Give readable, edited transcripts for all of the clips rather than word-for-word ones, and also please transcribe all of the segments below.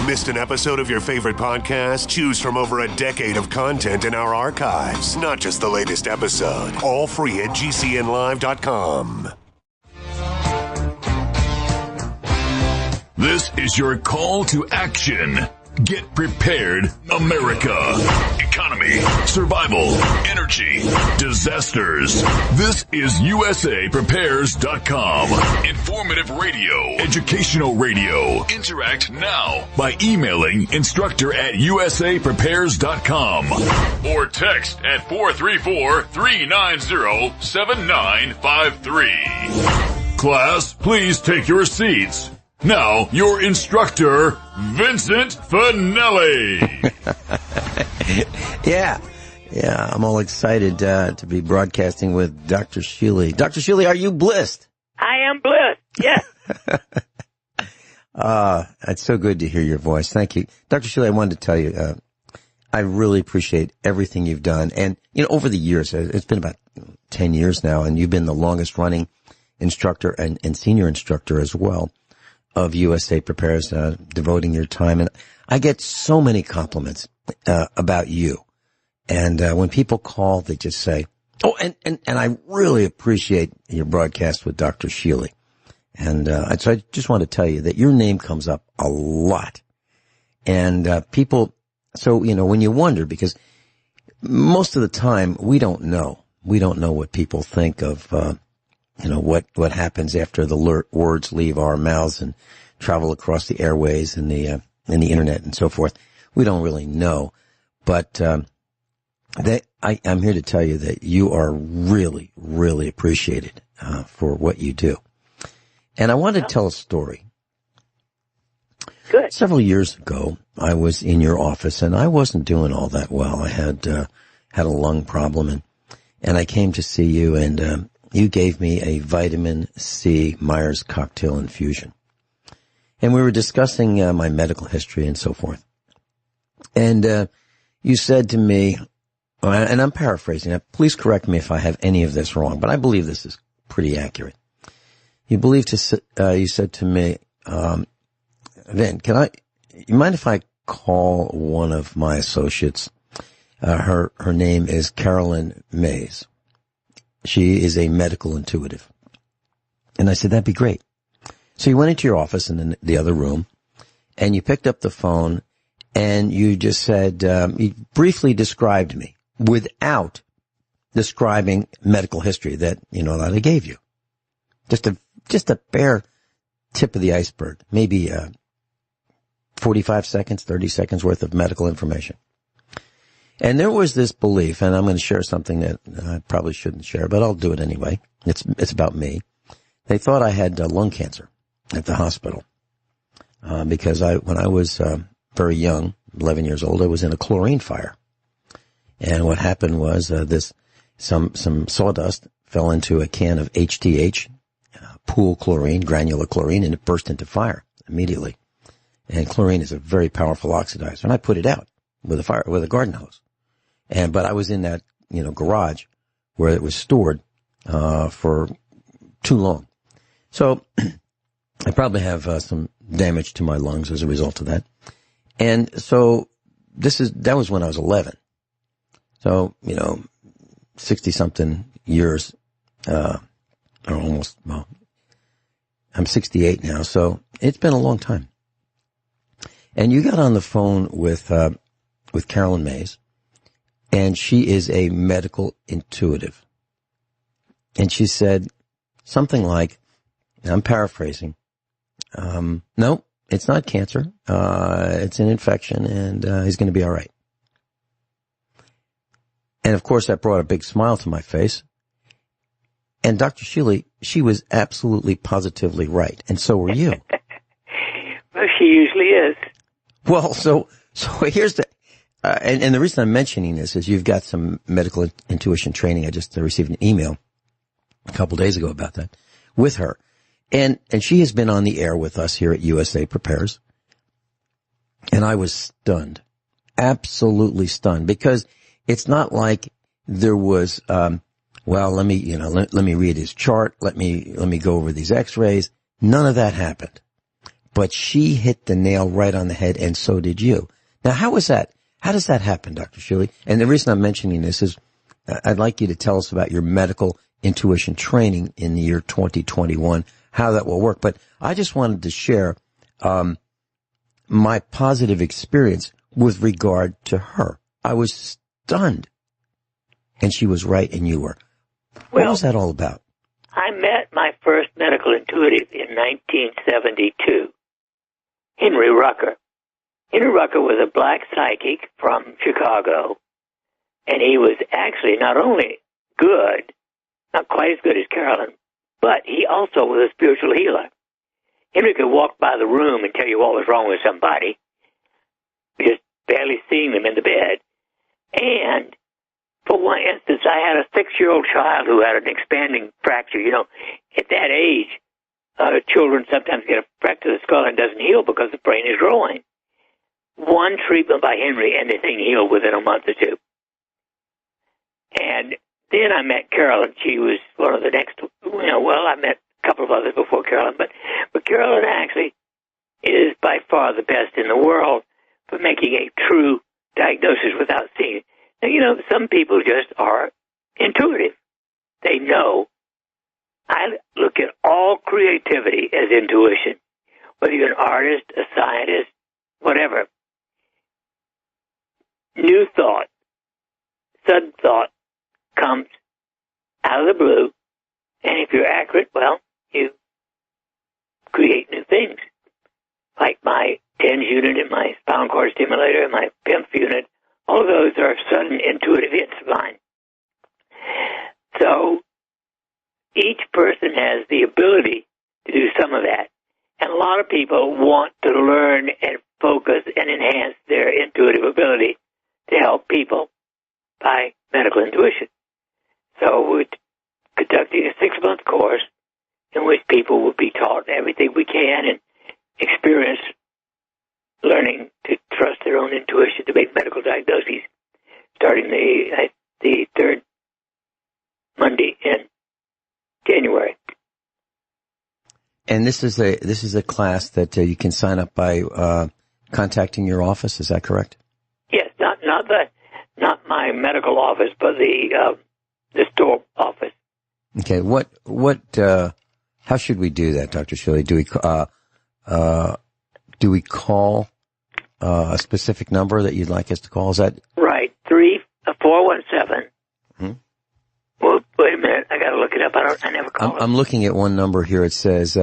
Missed an episode of your favorite podcast? Choose from over a decade of content in our archives, not just the latest episode. All free at GCNlive.com. This is your call to action. Get prepared, America. Economy, survival, energy, disasters. This is USAPrepares.com. Informative radio, educational radio. Interact now by emailing instructor@USAPrepares.com or text at 434-390-7953. Class, please take your seats. Now, your instructor, Vincent Finelli. Yeah, I'm all excited to be broadcasting with Dr. Shealy. Dr. Shealy, are you blissed? I am blessed, yes. It's so good to hear your voice. Thank you. Dr. Shealy, I wanted to tell you, I really appreciate everything you've done. And, over the years, it's been about 10 years now, and you've been the longest running instructor and senior instructor as well of USA Prepares, devoting your time. And I get so many compliments about you. And when people call, they just say, oh, and I really appreciate your broadcast with Dr. Shealy. And so I just want to tell you that your name comes up a lot. And people, so, when you wonder, because most of the time we don't know what people think of what happens after the words leave our mouths and travel across the airways and the internet and so forth. We don't really know, but I'm here to tell you that you are really, really appreciated for what you do. And I want to tell a story. Good. Several years ago, I was in your office and I wasn't doing all that well. I had a lung problem and I came to see you and you gave me a vitamin C Myers cocktail infusion. And we were discussing my medical history and so forth. And you said to me, and I'm paraphrasing, please correct me if I have any of this wrong, but I believe this is pretty accurate. You said to me, Vin, you mind if I call one of my associates? Her name is Carolyn Mays. She is a medical intuitive. And I said, that'd be great. So you went into your office in the other room and you picked up the phone and you just said, you briefly described me without describing medical history that I gave you. Just a bare tip of the iceberg, maybe 45 seconds, 30 seconds worth of medical information. And there was this belief, and I'm going to share something that I probably shouldn't share, but I'll do it anyway. It's about me. They thought I had lung cancer at the hospital because when I was very young, 11 years old, I was in a chlorine fire. And what happened was some sawdust fell into a can of HTH, pool chlorine, granular chlorine, and it burst into fire immediately. And chlorine is a very powerful oxidizer, and I put it out with a garden hose. But I was in that, garage where it was stored, for too long. So I probably have some damage to my lungs as a result of that. And so that was when I was 11. So, 60 something years, or almost, well, I'm 68 now. So it's been a long time. And you got on the phone with Carolyn Mays, and she is a medical intuitive. And she said something like, I'm paraphrasing, no, it's not cancer, it's an infection, and he's going to be all right. And of course that brought a big smile to my face. And Dr. Shealy, she was absolutely positively right, and so were you. Well, she usually is. Well, so here's the, and the reason I'm mentioning this is you've got some medical intuition training. I just received an email a couple days ago about that with her. And she has been on the air with us here at USA Prepares. And I was stunned, absolutely stunned, because it's not like there was, well, let me read his chart. Let me go over these x-rays. None of that happened. but she hit the nail right on the head, and so did you. Now, how was that? How does that happen, Dr. Shealy? And the reason I'm mentioning this is I'd like you to tell us about your medical intuition training in the year 2021, how that will work. But I just wanted to share my positive experience with regard to her. I was stunned, and she was right, and you were. What was that all about? I met my first medical intuitive in 1972, Henry Rucker. Henry Rucker was a black psychic from Chicago, and he was actually not only good, not quite as good as Carolyn, but he also was a spiritual healer. Henry could walk by the room and tell you what was wrong with somebody, just barely seeing them in the bed. And for one instance, I had a 6-year-old child who had an expanding fracture. You know, at that age, children sometimes get a fracture of the skull and doesn't heal because the brain is growing. One treatment by Henry, and the thing healed within a month or two. And then I met Carolyn. She was one of the next, I met a couple of others before Carolyn, but Carolyn actually is by far the best in the world for making a true diagnosis without seeing it. Now, some people just are intuitive. They know. I look at all creativity as intuition, whether you're an artist, a scientist, whatever. New thought, sudden thought comes out of the blue, and if you're accurate, well, you create new things. Like my TENS unit and my spinal cord stimulator and my PIMF unit, all of those are sudden intuitive hits of mine. So each person has the ability to do some of that. And a lot of people want to learn and focus and enhance their intuitive ability to help people by medical intuition. So we're conducting a 6-month course in which people will be taught everything we can and experience learning to trust their own intuition to make medical diagnoses, starting the third Monday in January. And this is a class that you can sign up by contacting your office. Is that correct? Yes, not my medical office, but the store office. Okay. How should we do that, Dr. Shealy? Do we call a specific number that you'd like us to call? Is that right? 417. Well, wait a minute. I got to look it up. I never call it. I'm looking at one number here. It says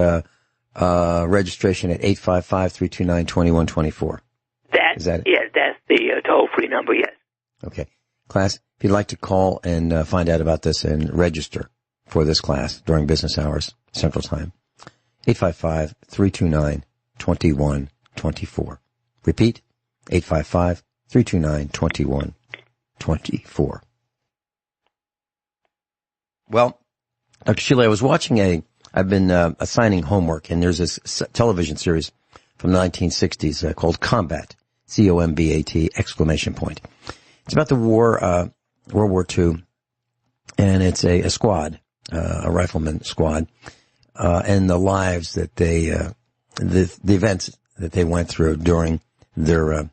registration at 855-329-2124. Is that it? Yeah, that's the toll-free number, yes. Okay. Class, if you'd like to call and find out about this and register for this class during business hours, Central Time, 855-329-2124. Repeat, 855-329-2124. Well, Dr. Shealy, I was watching I've been assigning homework, and there's this television series from the 1960s called Combat, C-O-M-B-A-T, exclamation point. It's about the war, World War II, and it's a squad, a rifleman squad, and the lives that the events that they went through during their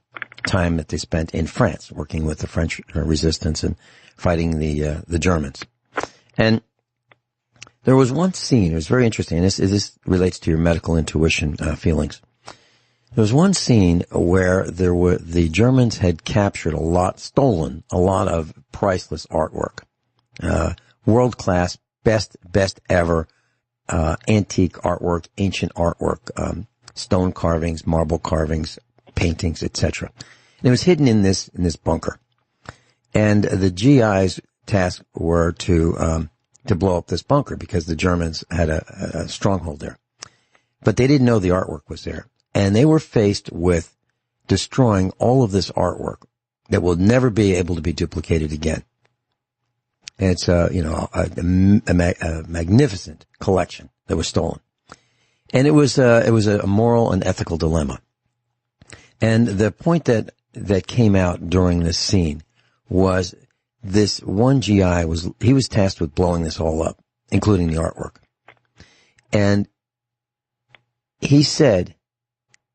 time that they spent in France, working with the French resistance and fighting the Germans. And there was one scene, it was very interesting, and this relates to your medical intuition feelings. There was one scene where the Germans had stolen a lot of priceless artwork. World-class, best ever, antique artwork, ancient artwork, stone carvings, marble carvings, paintings, etc. And it was hidden in this bunker. And the GI's task were to blow up this bunker because the Germans had a stronghold there. But they didn't know the artwork was there. And they were faced with destroying all of this artwork that will never be able to be duplicated again. And it's a magnificent collection that was stolen. And it was a moral and ethical dilemma. And the point that came out during this scene was this one GI was tasked with blowing this all up, including the artwork. And he said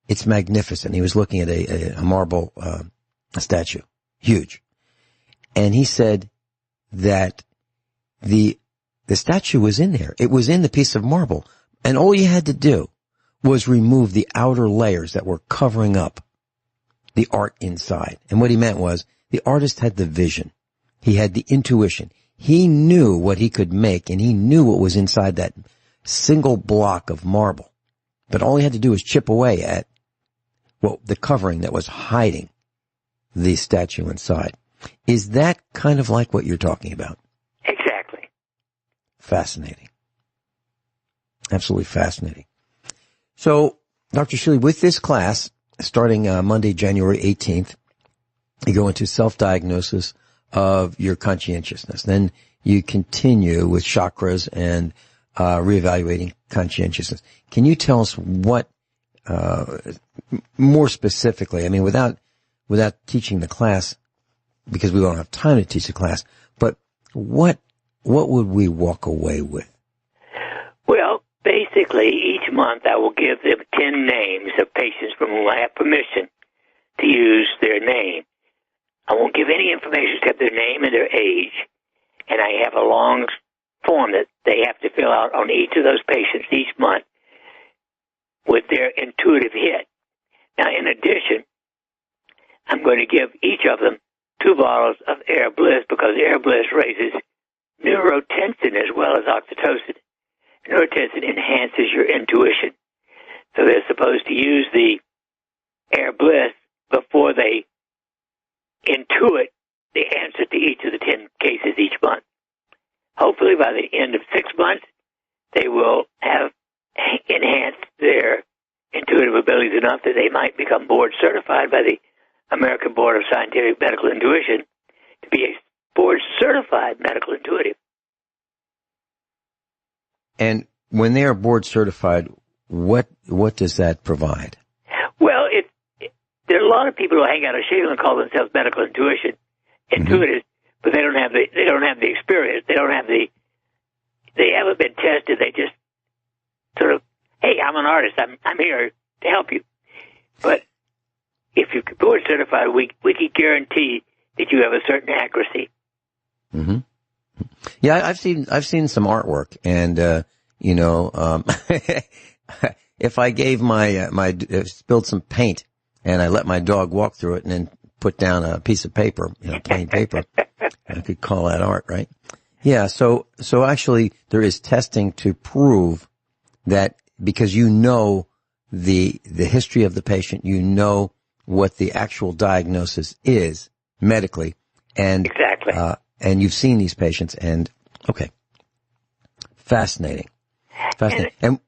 It's magnificent. He was looking at a marble a statue, huge. And he said that the statue was in there. It was in the piece of marble. And all you had to do was remove the outer layers that were covering up the art inside. And what he meant was the artist had the vision. He had the intuition. He knew what he could make, and he knew what was inside that single block of marble. But all he had to do was chip away at, well, the covering that was hiding the statue inside. Is that kind of like what you're talking about? Exactly. Fascinating. Absolutely fascinating. So, Dr. Shealy, with this class, starting Monday, January 18th, you go into self-diagnosis of your conscientiousness. Then you continue with chakras and reevaluating conscientiousness. Can you tell us what, more specifically, I mean, without teaching the class, because we don't have time to teach the class, but what would we walk away with? Well, basically, each month I will give them 10 names of patients from whom I have permission to use their name. I won't give any information except their name and their age, and I have a long form that they have to fill out on each of those patients each month with their intuitive hit. Now, in addition, I'm going to give each of them 2 bottles of Air Bliss, because Air Bliss raises neurotensin as well as oxytocin. Neurotensin enhances your intuition. So they're supposed to use the Air Bliss before they intuit the answer to each of the 10 cases each month. Hopefully by the end of 6 months, they will have enhanced their intuitive abilities enough that they might become board certified by the American Board of Scientific Medical Intuition to be a board certified medical intuitive. And when they are board certified, what does that provide? Well, there are a lot of people who hang out at Shealy and call themselves medical intuitives, but they don't have the experience. They haven't been tested. They just sort of, hey, I'm an artist. I'm here to help you. But if you're board certified, we can guarantee that you have a certain accuracy. Mm-hmm. Yeah, I've seen some artwork, and if I gave my spilled some paint and I let my dog walk through it and then put down a piece of paper, plain paper, I could call that art, right? Yeah. So actually, there is testing to prove that, because you know the history of the patient, you know what the actual diagnosis is medically, and exactly. And you've seen these patients, and okay, fascinating. And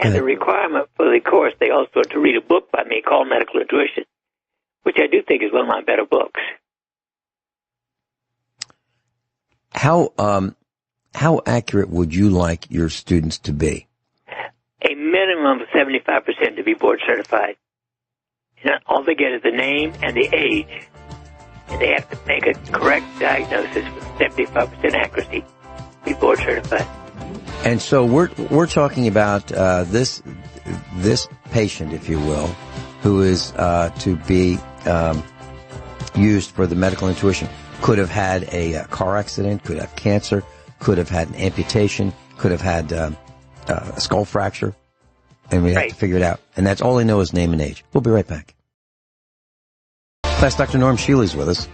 the requirement for the course, they also have to read a book by me called Medical Intuition, which I do think is one of my better books. How accurate would you like your students to be? A minimum of 75% to be board certified. All they get is the name and the age, and they have to make a correct diagnosis with 75% accuracy to be board certified. And so we're talking about this patient, if you will, who is to be used for the medical intuition. Could have had a car accident, could have cancer, could have had an amputation, could have had a skull fracture, and we have to figure it out. And that's all they know is name and age. We'll be right back. Class, Dr. Norm Shealy is with us.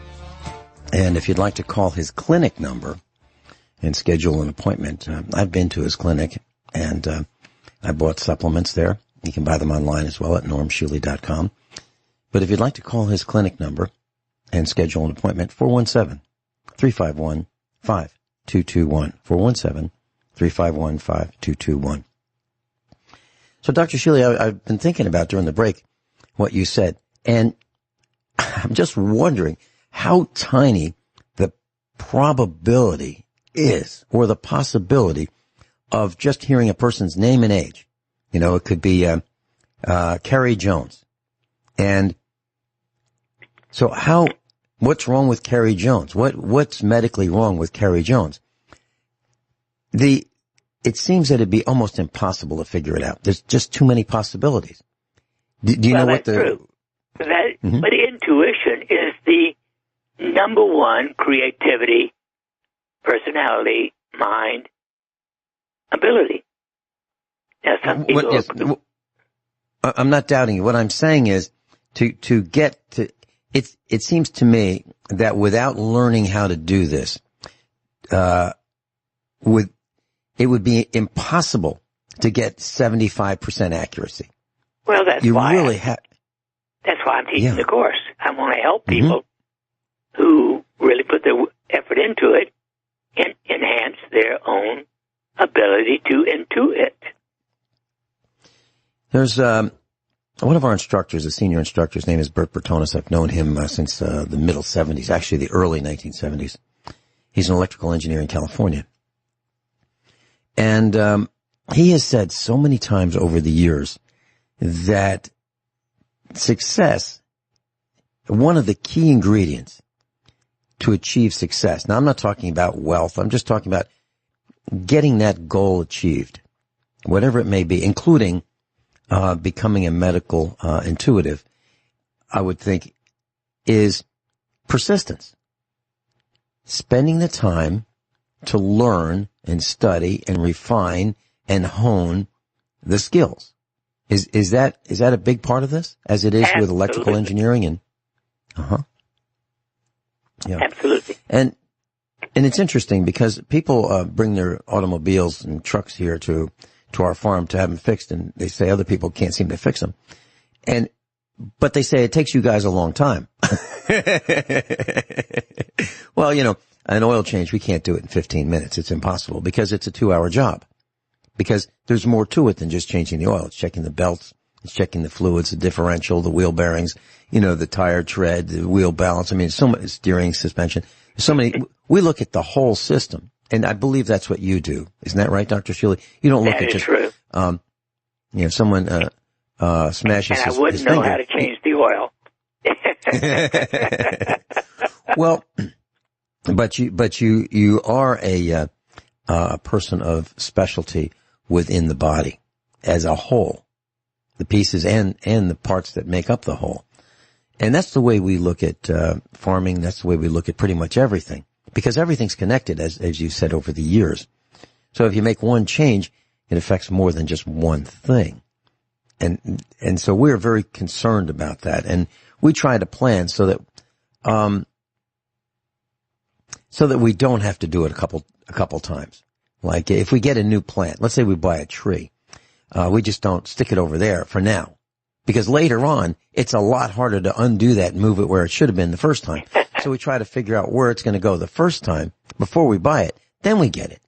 And if you'd like to call his clinic number and schedule an appointment, I've been to his clinic, and I bought supplements there. You can buy them online as well at normshealy.com. But if you'd like to call his clinic number and schedule an appointment, 417-351-5221. 417-351-5221. So, Dr. Shealy, I've been thinking about during the break what you said, and I'm just wondering how tiny the probability is, or the possibility of just hearing a person's name and age. It could be Carrie Jones. And so what's wrong with Carrie Jones? What's medically wrong with Carrie Jones? It seems that it'd be almost impossible to figure it out. There's just too many possibilities. Do you know what the... True. But intuition is the number one creativity, personality, mind, ability. Now, some people... I'm not doubting you. What I'm saying is to get to... It seems to me that without learning how to do this, it would be impossible to get 75% accuracy. Well, that's why I'm teaching the course. I want to help people who really put their effort into it and enhance their own ability to intuit. There's one of our instructors, a senior instructor. His name is Bert Bertonis. I've known him since the middle 70s, actually the early 1970s. He's an electrical engineer in California. And he has said so many times over the years that success, one of the key ingredients to achieve success. Now, I'm not talking about wealth. I'm just talking about getting that goal achieved, whatever it may be, including becoming a medical intuitive, I would think, is persistence. Spending the time to learn and study and refine and hone the skills. Is that a big part of this, as it is Absolutely. with electrical engineering and yeah. Absolutely. And it's interesting because people bring their automobiles and trucks here to our farm to have them fixed, and they say other people can't seem to fix them. But they say it takes you guys a long time. Well, an oil change, we can't do it in 15 minutes. It's impossible because it's a 2-hour job. Because there's more to it than just changing the oil. It's checking the belts, it's checking the fluids, the differential, the wheel bearings, the tire tread, the wheel balance. I mean, so much steering, suspension. So many. We look at the whole system, and I believe that's what you do. Isn't that right, Dr. Shealy? You don't look at just true. Someone smashes and his I wouldn't know finger. how to change the oil. Well, but you are a person of specialty within the body as a whole, the pieces and the parts that make up the whole. And that's the way we look at farming. That's the way we look at pretty much everything, because everything's connected, as you said, over the years. So if you make one change, it affects more than just one thing. And so we're very concerned about that, and we try to plan so that we don't have to do it a couple times. Like if we get a new plant, let's say we buy a tree, we just don't stick it over there for now, because later on it's a lot harder to undo that and move it where it should have been the first time. So we try to figure out where it's going to go the first time before we buy it, then we get it,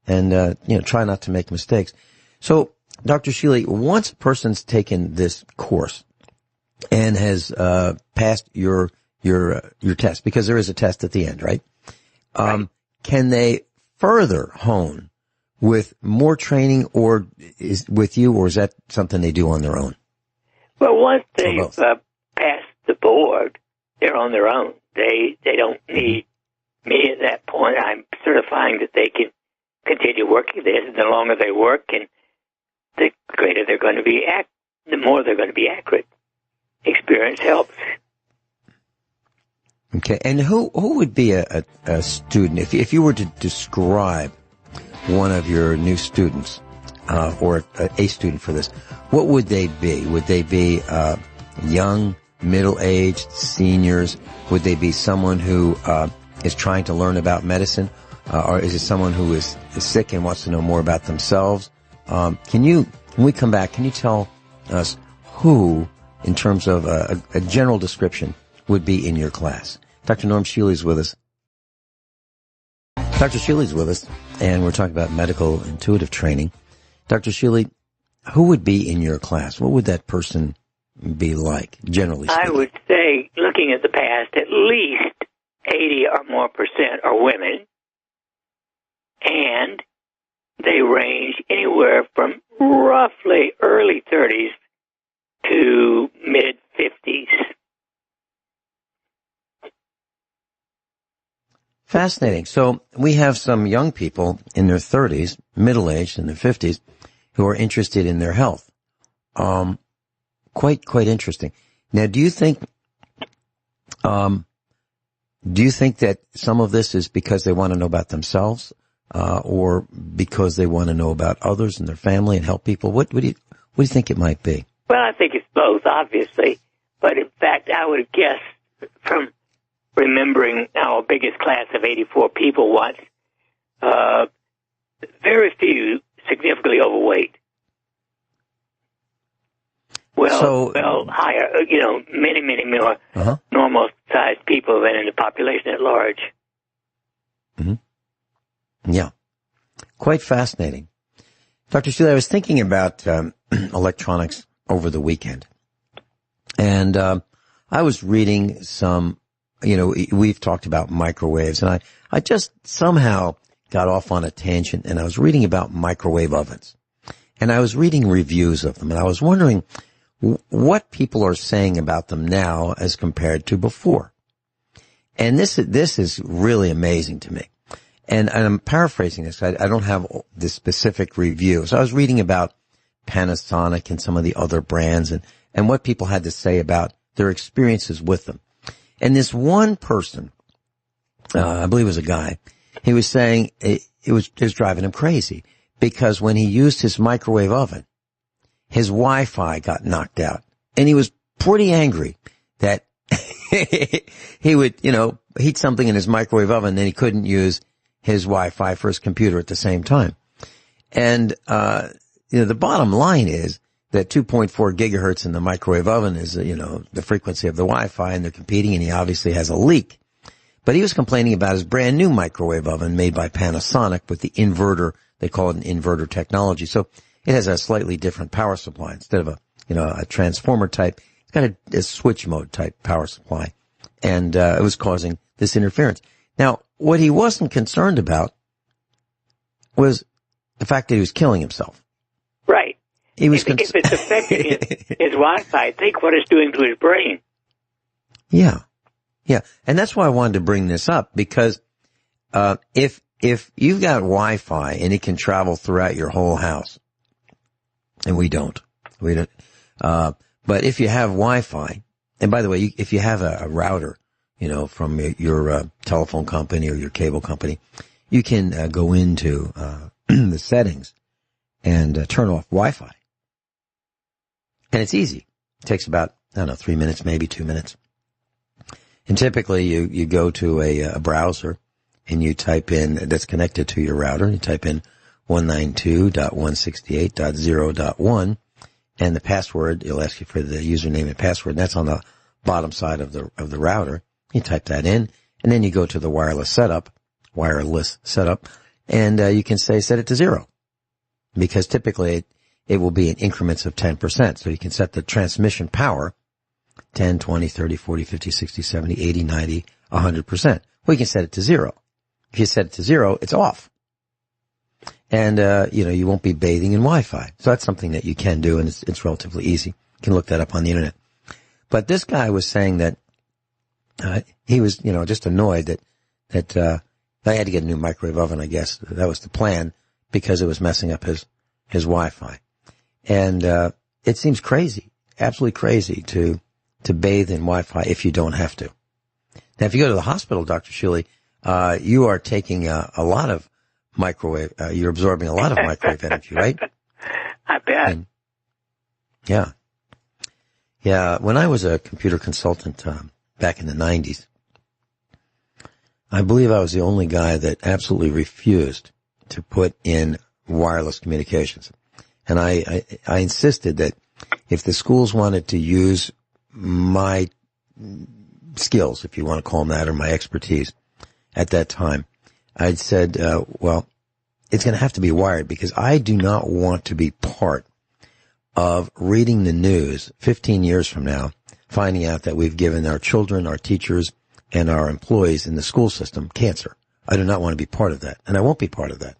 and try not to make mistakes. So, Dr. Shealy, once a person's taken this course and has passed your test, because there is a test at the end, right? Right. Can they further hone with more training, or is that something they do on their own? Well, once they've passed the board, they're on their own. They don't need me at that point. I'm certifying that they can continue working this, and the longer they work, and the greater they're going to be, the more they're going to be accurate. Experience helps. Okay, and who would be a student if you were to describe one of your new students, or a student for this? What would they be? Would they be young, middle-aged, seniors? Would they be someone who is trying to learn about medicine, or is it someone who is sick and wants to know more about themselves? When we come back, can you tell us who, in terms of a general description, would be in your class? Dr. Norm Shealy is with us. Dr. Shealy is with us, and we're talking about medical intuitive training. Dr. Shealy, who would be in your class? What would that person be like, generally speaking? I would say, looking at the past, at least 80 or more % are women, and they range anywhere from roughly early 30s to mid-50s. Fascinating. So we have some young people in their 30s, middle-aged, in their 50s, who are interested in their health. Quite interesting. Now, do you think that some of this is because they want to know about themselves, or because they want to know about others and their family and help people? What do you think it might be? Well, I think it's both, obviously. But in fact, I would guess from remembering our biggest class of 84 people once, very few significantly overweight. Well, higher, many more normal-sized people than in the population at large. Mm-hmm. Yeah. Quite fascinating. Dr. Shealy, I was thinking about electronics over the weekend. And I was reading some, we've talked about microwaves, and I just somehow got off on a tangent, and I was reading about microwave ovens. And I was reading reviews of them, and I was wondering what people are saying about them now as compared to before. And this is really amazing to me. And I'm paraphrasing this. I don't have the specific review. So I was reading about Panasonic and some of the other brands and what people had to say about their experiences with them. And this one person, I believe it was a guy, he was saying it was driving him crazy because when he used his microwave oven, his Wi-Fi got knocked out. And he was pretty angry that he would, heat something in his microwave oven and then he couldn't use his Wi-Fi for his computer at the same time. And, the bottom line is that 2.4 gigahertz in the microwave oven is, the frequency of the Wi-Fi, and they're competing, and he obviously has a leak. But he was complaining about his brand new microwave oven made by Panasonic with the inverter. They call it an inverter technology. So it has a slightly different power supply. Instead of a transformer type, it's got a switch mode type power supply. And, it was causing this interference. Now, what he wasn't concerned about was the fact that he was killing himself. Right. He was if it's affecting his Wi-Fi, think what it's doing to his brain. Yeah. And that's why I wanted to bring this up, because if you've got Wi-Fi and it can travel throughout your whole house, and we don't, but if you have Wi-Fi, and by the way, if you have a router, from your telephone company or your cable company, you can go into the settings and turn off Wi-Fi. And it's easy. It takes about, 3 minutes, maybe 2 minutes. And typically you go to a browser and you type in, that's connected to your router, and you type in 192.168.0.1, and the password, it'll ask you for the username and password, and that's on the bottom side of the router. You type that in, and then you go to the wireless setup, and you can set it to 0. Because typically it will be in increments of 10%. So you can set the transmission power 10, 20, 30, 40, 50, 60, 70, 80, 90, 100%. Well, you can set it to 0. If you set it to 0, it's off. And, you won't be bathing in Wi-Fi. So that's something that you can do, and it's relatively easy. You can look that up on the internet. But this guy was saying that, he was, just annoyed that I had to get a new microwave oven, I guess. That was the plan, because it was messing up his Wi-Fi. And, it seems crazy, absolutely crazy to bathe in Wi-Fi if you don't have to. Now, if you go to the hospital, Dr. Shealy, you are taking a lot of microwave, you're absorbing a lot of microwave energy, right? I bet. And, yeah. Yeah, when I was a computer consultant, back in the 90s, I believe I was the only guy that absolutely refused to put in wireless communications. And I insisted that if the schools wanted to use my skills, if you want to call them that, or my expertise at that time, I'd said, well, it's going to have to be wired, because I do not want to be part of reading the news 15 years from now, finding out that we've given our children, our teachers, and our employees in the school system cancer. I do not want to be part of that, and I won't be part of that.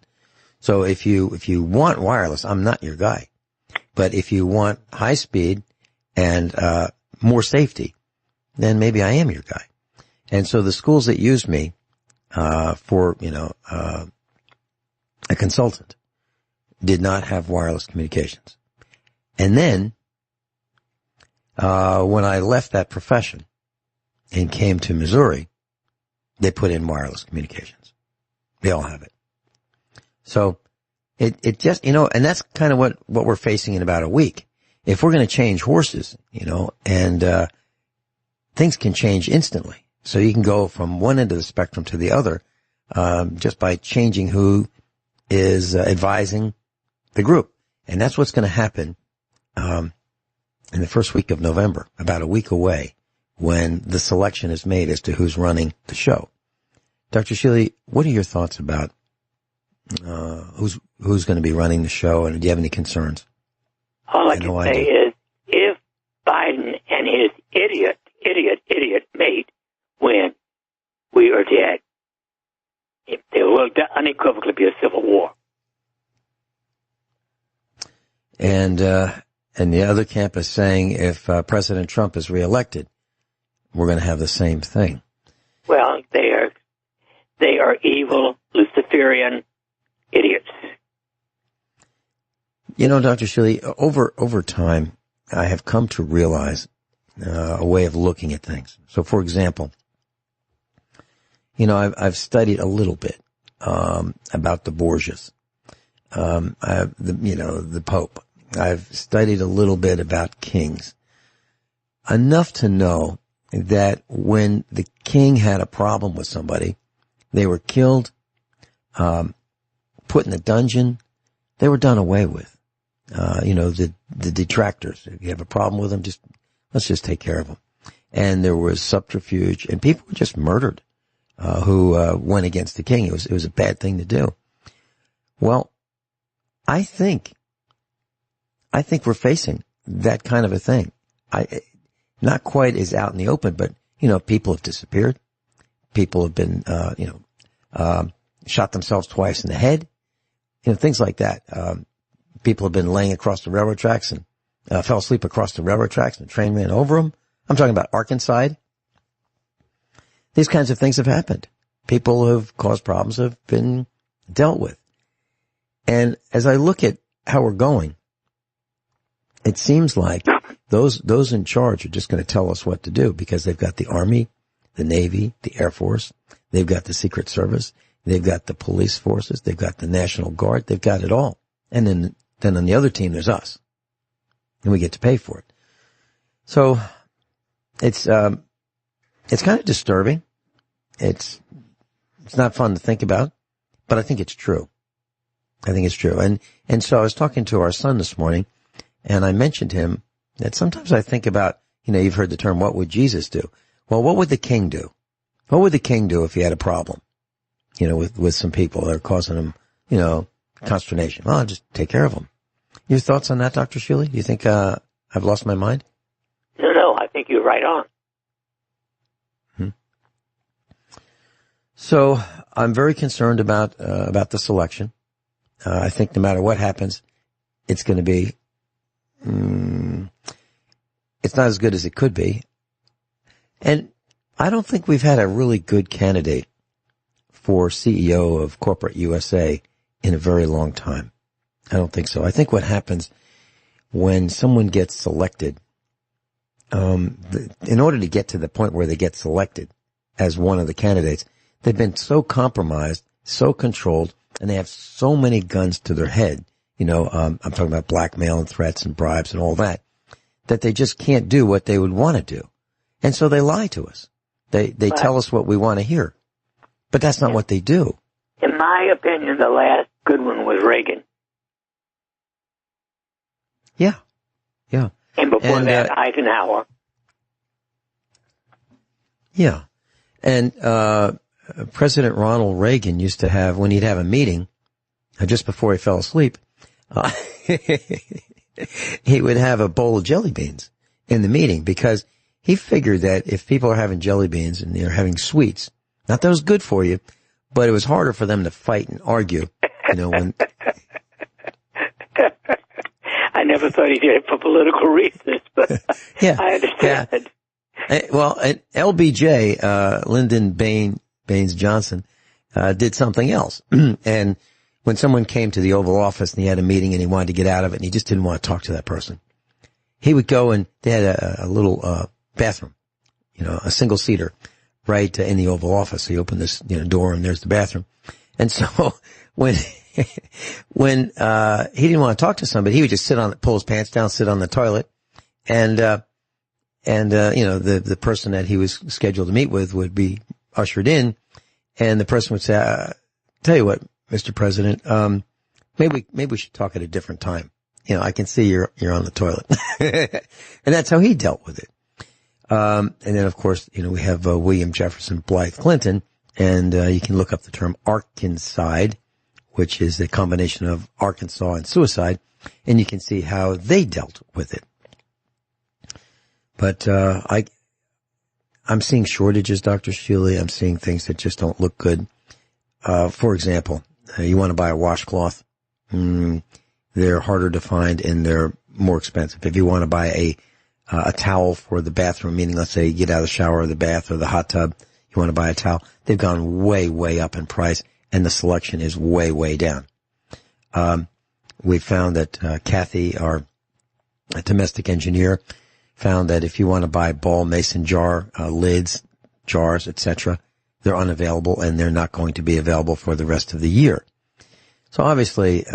So if you want wireless, I'm not your guy. But if you want high speed and more safety, then maybe I am your guy. And so the schools that used me for a consultant did not have wireless communications. And then When I left that profession and came to Missouri, they put in wireless communications. They all have it. So it just, and that's kind of what we're facing in about a week. If we're going to change horses, and things can change instantly. So you can go from one end of the spectrum to the other, just by changing who is advising the group. And that's what's going to happen, in the first week of November, about a week away, when the selection is made as to who's running the show. Dr. Shealy, what are your thoughts about who's going to be running the show, and do you have any concerns? All I can say is, if Biden and his idiot mate win, we are dead. There will unequivocally be a civil war. And the other camp is saying if President Trump is reelected, we're going to have the same thing. Well, they are evil, Luciferian idiots. Dr. Shealy, over time, I have come to realize a way of looking at things. So, for example, I've studied a little bit about the Borgias, the Pope. I've studied a little bit about kings, enough to know that when the king had a problem with somebody, they were killed, put in a dungeon, they were done away with. The detractors, if you have a problem with them, let's just take care of them. And there was subterfuge, and people were just murdered, who went against the king. It was a bad thing to do. Well, I think we're facing that kind of a thing. Not quite as out in the open, but, people have disappeared. People have been, shot themselves twice in the head. Things like that. People have been laying across the railroad tracks and fell asleep across the railroad tracks and the train ran over them. I'm talking about Arkansas. These kinds of things have happened. People who have caused problems have been dealt with. And as I look at how we're going, it seems like those in charge are just going to tell us what to do, because they've got the Army, the Navy, the Air Force, they've got the Secret Service, they've got the police forces, they've got the National Guard, they've got it all. And then on the other team, there's us. And we get to pay for it. So it's kind of disturbing. It's not fun to think about, but I think it's true. And so I was talking to our son this morning, and I mentioned to him that sometimes I think about, you've heard the term, what would Jesus do? Well, what would the king do? What would the king do if he had a problem, with some people that are causing him, consternation? Well, I'll just take care of them. Your thoughts on that, Dr. Shealy? Do you think I've lost my mind? No, I think you're right on. So I'm very concerned about this election. I think no matter what happens, it's going to be, it's not as good as it could be. And I don't think we've had a really good candidate for CEO of corporate USA in a very long time. I don't think so. I think what happens when someone gets selected, in order to get to the point where they get selected as one of the candidates, they've been so compromised, so controlled, and they have so many guns to their head. I'm talking about blackmail and threats and bribes and all that they just can't do what they would want to do. And so they lie to us. They tell us what we want to hear. But that's not what they do. In my opinion, the last good one was Reagan. Yeah. And before that, Eisenhower. Yeah. And President Ronald Reagan used to have, when he'd have a meeting, just before he fell asleep, he would have a bowl of jelly beans in the meeting, because he figured that if people are having jelly beans and they're having sweets, not that it was good for you, but it was harder for them to fight and argue, when... I never thought he did it for political reasons, but yeah, I understand. Yeah. Well, LBJ, Lyndon Baines Johnson, did something else. And when someone came to the Oval Office and he had a meeting and he wanted to get out of it and he just didn't want to talk to that person, he would go and they had a little bathroom, a single seater right in the Oval Office. So you open this door and there's the bathroom. And so when he didn't want to talk to somebody, he would just pull his pants down, sit on the toilet, and the person that he was scheduled to meet with would be ushered in, and the person would say, "Tell you what, Mr. President, maybe we should talk at a different time. I can see you're on the toilet," and that's how he dealt with it. And then of course, we have William Jefferson Blythe Clinton, and you can look up the term Arkancide, which is a combination of Arkansas and suicide, and you can see how they dealt with it. But I'm seeing shortages, Dr. Shealy. I'm seeing things that just don't look good. For example, you want to buy a washcloth. They're harder to find and they're more expensive. If you want to buy a towel for the bathroom, meaning let's say you get out of the shower or the bath or the hot tub, you want to buy a towel, they've gone way, way up in price, and the selection is way, way down. We found that Kathy, our domestic engineer, found that if you want to buy ball mason jar lids, jars, etc., they're unavailable and they're not going to be available for the rest of the year. So obviously,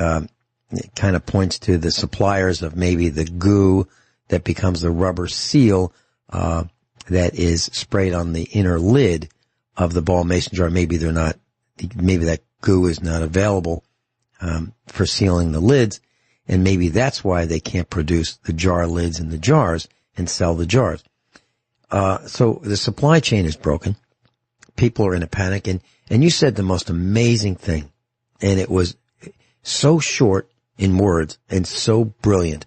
it kind of points to the suppliers of maybe the goo that becomes the rubber seal that is sprayed on the inner lid of the ball mason jar. Maybe that goo is not available for sealing the lids, and maybe that's why they can't produce the jar lids and the jars and sell the jars. So the supply chain is broken. People are in a panic, and you said the most amazing thing, and it was so short in words and so brilliant.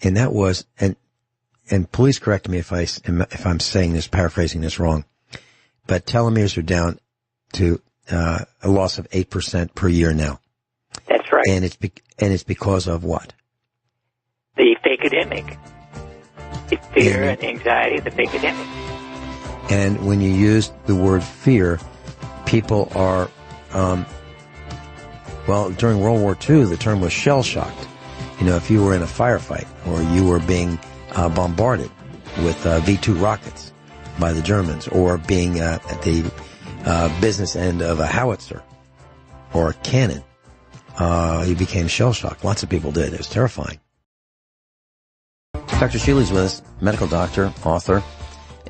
And that was, and please correct me if I'm saying this, paraphrasing this wrong, but telomeres are down to a loss of 8% per year now. That's right. And it's because of what? The fakademic. The fear and anxiety of the fakademic. And when you use the word fear, people are, during World War II, the term was shell-shocked. If you were in a firefight or you were being bombarded with V-2 rockets by the Germans, or being at the business end of a howitzer or a cannon, you became shell-shocked. Lots of people did. It was terrifying. Dr. Shealy's with us, medical doctor, author.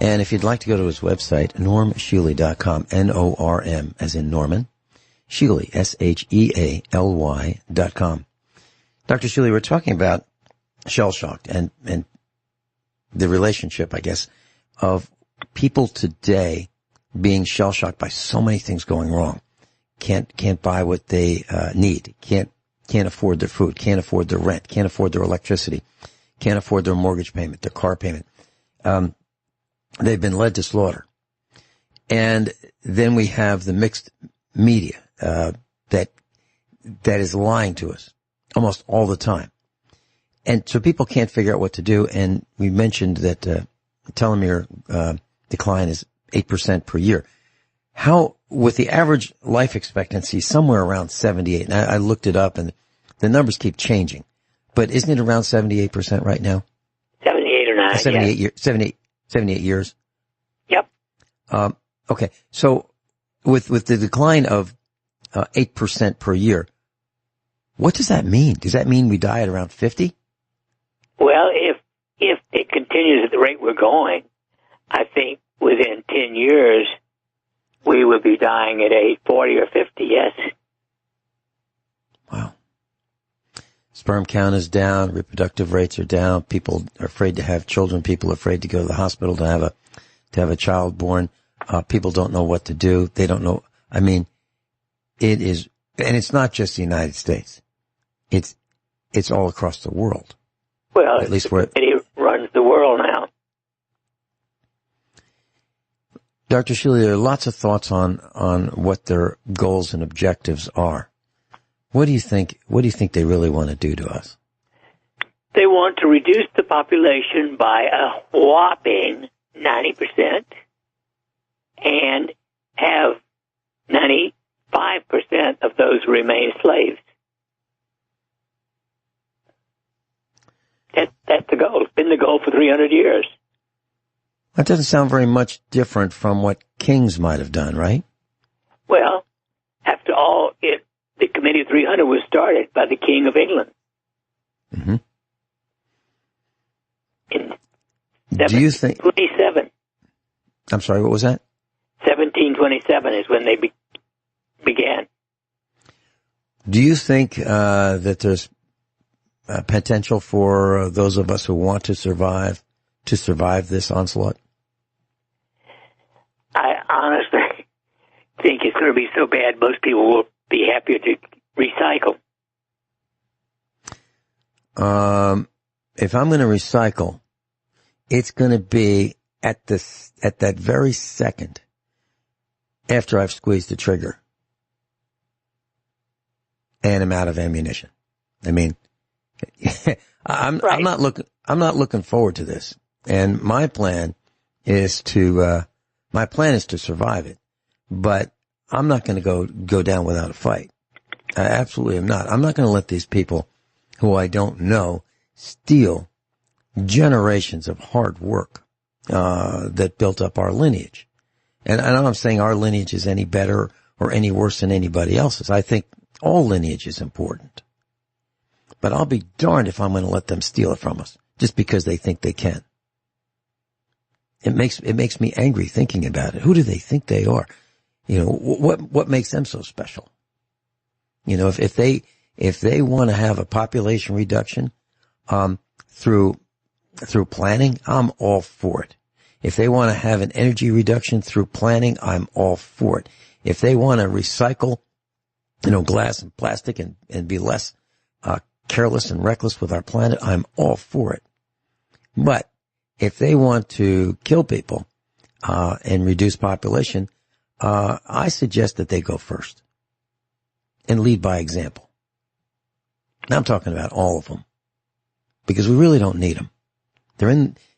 And if you'd like to go to his website, normshealy.com, N-O-R-M, as in Norman, Shealy, S-H-E-A-L-Y.com. Dr. Shealy, we're talking about shell-shocked and the relationship, I guess, of people today being shell-shocked by so many things going wrong. Can't buy what they need, can't afford their food, can't afford their rent, can't afford their electricity, can't afford their mortgage payment, their car payment. They've been led to slaughter. And then we have the mixed media that is lying to us almost all the time. And so people can't figure out what to do. And we mentioned that telomere decline is 8% per year. How, with the average life expectancy somewhere around 78, and I looked it up and the numbers keep changing, but isn't it around 78% right now? 78 or 9, 78 years. Yep. Okay. So with the decline of 8% per year, what does that mean? Does that mean we die at around 50? Well, if it continues at the rate we're going, I think within 10 years we would be dying at age 40 or 50, yes. Wow. Sperm count is down, reproductive rates are down, people are afraid to have children, people are afraid to go to the hospital to have a child born. People don't know what to do. They don't know. I mean, it is, and it's not just the United States. It's all across the world. Well, at least where it runs the world now. Dr. Shealy, there are lots of thoughts on what their goals and objectives are. What do you think they really want to do to us? They want to reduce the population by a whopping 90% and have 95% of those remain slaves. That's the goal. the Gulf for 300 years. That doesn't sound very much different from what kings might have done, right? Well, after all, the Committee of 300 was started by the King of England. Mm-hmm. In Do you think... 1727. I'm sorry, what was that? 1727 is when they began. Do you think that there's potential for those of us who want to survive this onslaught? I honestly think it's going to be so bad, most people will be happier to recycle. If I'm going to recycle, it's going to be at that very second after I've squeezed the trigger and I'm out of ammunition. I mean, I'm not looking forward to this. And my plan is to survive it, but I'm not going to go down without a fight. I absolutely am not. I'm not going to let these people who I don't know steal generations of hard work that built up our lineage. And I know I'm saying our lineage is any better or any worse than anybody else's. I think all lineage is important. But I'll be darned if I'm going to let them steal it from us just because they think they can. It makes me angry thinking about it. Who do they think they are? You know, what makes them so special? You know, if they want to have a population reduction, through planning, I'm all for it. If they want to have an energy reduction through planning, I'm all for it. If they want to recycle, glass and plastic and be less, careless and reckless with our planet, I'm all for it. But if they want to kill people, and reduce population, I suggest that they go first and lead by example. Now I'm talking about all of them because we really don't need them.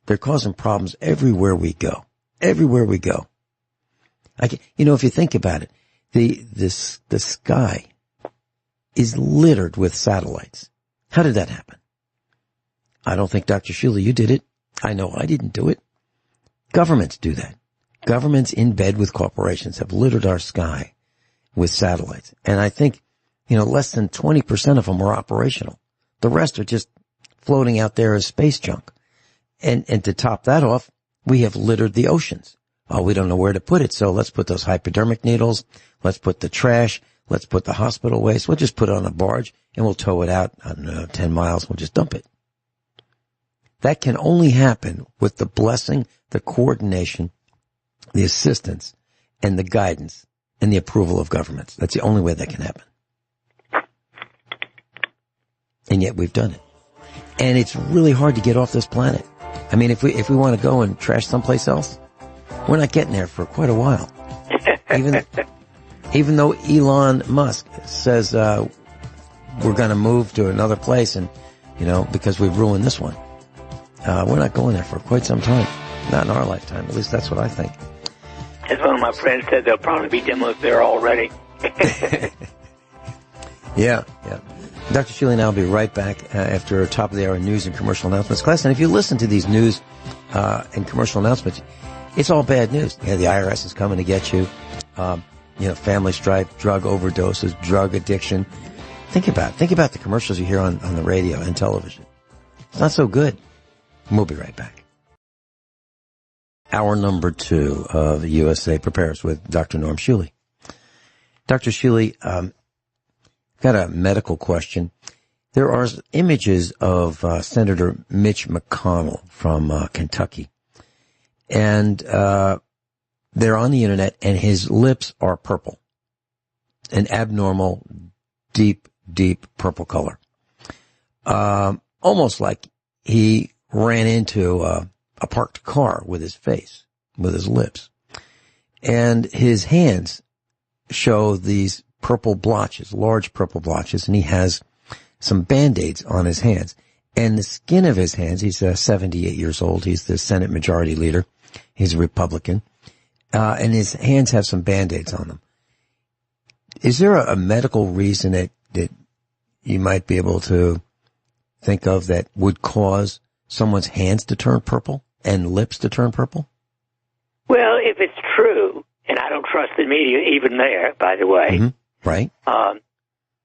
They're causing problems everywhere we go. Everywhere we go. If you think about it, the sky is littered with satellites. How did that happen? I don't think, Dr. Shealy, you did it. I know I didn't do it. Governments do that. Governments in bed with corporations have littered our sky with satellites. And I think, less than 20% of them are operational. The rest are just floating out there as space junk. And to top that off, we have littered the oceans. Oh, we don't know where to put it, so let's put those hypodermic needles, let's put the trash, let's put the hospital waste, we'll just put it on a barge and we'll tow it out, 10 miles, we'll just dump it. That can only happen with the blessing, the coordination, the assistance, and the guidance and the approval of governments. That's the only way that can happen. And yet we've done it. And it's really hard to get off this planet. I mean, if we want to go and trash someplace else, we're not getting there for quite a while. Even though Elon Musk says we're going to move to another place and, because we've ruined this one. We're not going there for quite some time. Not in our lifetime. At least that's what I think. As one of my friends said, there'll probably be demos there already. Yeah. Dr. Shealy and I will be right back after top of the hour news and commercial announcements class. And if you listen to these news and commercial announcements, it's all bad news. The IRS is coming to get you. Family strife, drug overdoses, drug addiction. Think about the commercials you hear on the radio and television. It's not so good. We'll be right back. Hour number 2 of USA Prepares with Dr. Norm Shealy. Dr. Shealy, got a medical question. There are images of Senator Mitch McConnell from Kentucky. And they're on the internet, and his lips are purple. An abnormal, deep purple color. Almost like he ran into a parked car with his face, with his lips. And his hands show these purple blotches, large purple blotches, and he has some Band-Aids on his hands. And the skin of his hands, he's 78 years old, he's the Senate Majority Leader, he's a Republican, and his hands have some Band-Aids on them. Is there a medical reason that you might be able to think of that would cause someone's hands to turn purple and lips to turn purple? Well, if it's true, and I don't trust the media even there, by the way, right?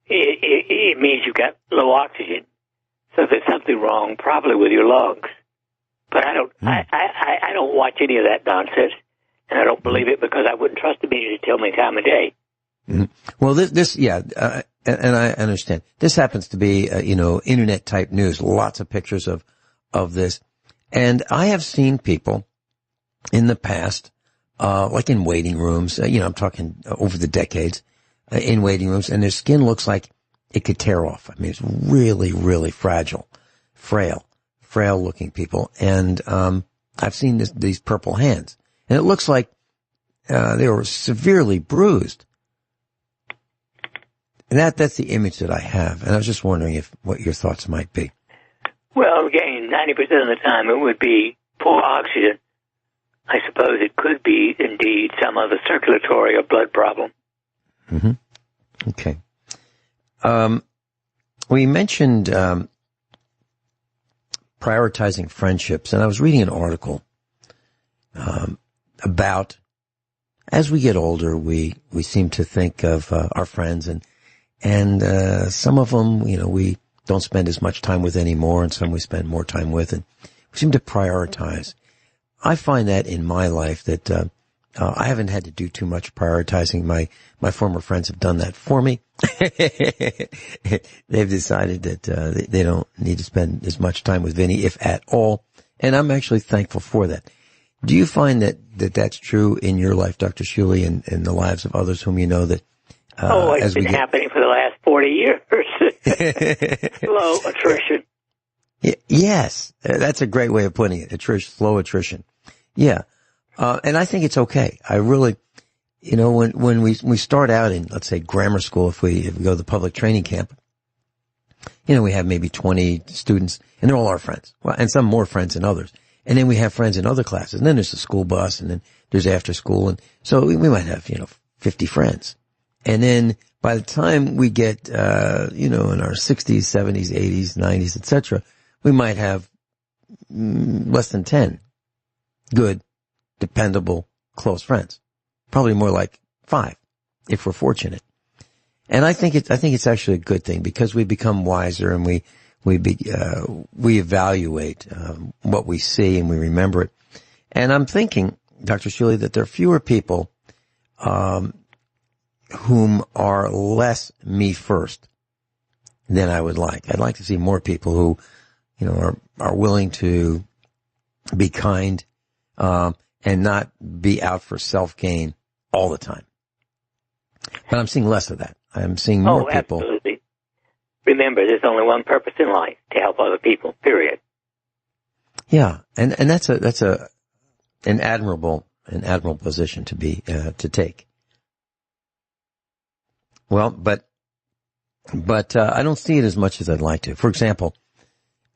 It means you've got low oxygen. So there's something wrong, probably with your lungs. But I don't, I don't watch any of that nonsense, and I don't believe it because I wouldn't trust the media to tell me time of day. Well, and I understand. This happens to be, internet type news. Lots of pictures of this, and I have seen people in the past, like in waiting rooms. I'm talking over the decades, in waiting rooms, and their skin looks like it could tear off. I mean, it's really, really fragile, frail looking people. And, I've seen these purple hands, and it looks like, they were severely bruised. And that's the image that I have. And I was just wondering what your thoughts might be. Well, again, 90% of the time it would be poor oxygen. I suppose it could be indeed some other circulatory or blood problem. Okay. We mentioned prioritizing friendships, and I was reading an article about as we get older, we seem to think of our friends, and some of them, we don't spend as much time with anymore, and some we spend more time with, and we seem to prioritize. I find that in my life that I haven't had to do too much prioritizing. My former friends have done that for me. They've decided that they don't need to spend as much time with Vinny, if at all, and I'm actually thankful for that. Do you find that that's true in your life, Dr. Shealy, and in the lives of others whom you know that? It's been happening for the last 40 years. Slow attrition. Yes, that's a great way of putting it. Slow attrition. Yeah. And I think it's okay. I really, when we start out in, let's say, grammar school, if we go to the public training camp, we have maybe 20 students, and they're all our friends. Well, and some more friends than others. And then we have friends in other classes, and then there's the school bus, and then there's after school, and so we might have, 50 friends. And then by the time we get, in our 60s, 70s, 80s, 90s, etc., we might have less than 10 good, dependable, close friends. Probably more like 5, if we're fortunate. And I think it's actually a good thing because we become wiser and we evaluate what we see and we remember it. And I'm thinking, Dr. Shealy, that there are fewer people whom are less me first than I would like. I'd like to see more people who, are willing to be kind and not be out for self-gain all the time. But I'm seeing less of that. I'm seeing more people. Absolutely. Remember, there's only one purpose in life: to help other people. Period. Yeah, and that's an admirable position to be to take. Well, but I don't see it as much as I'd like to. For example,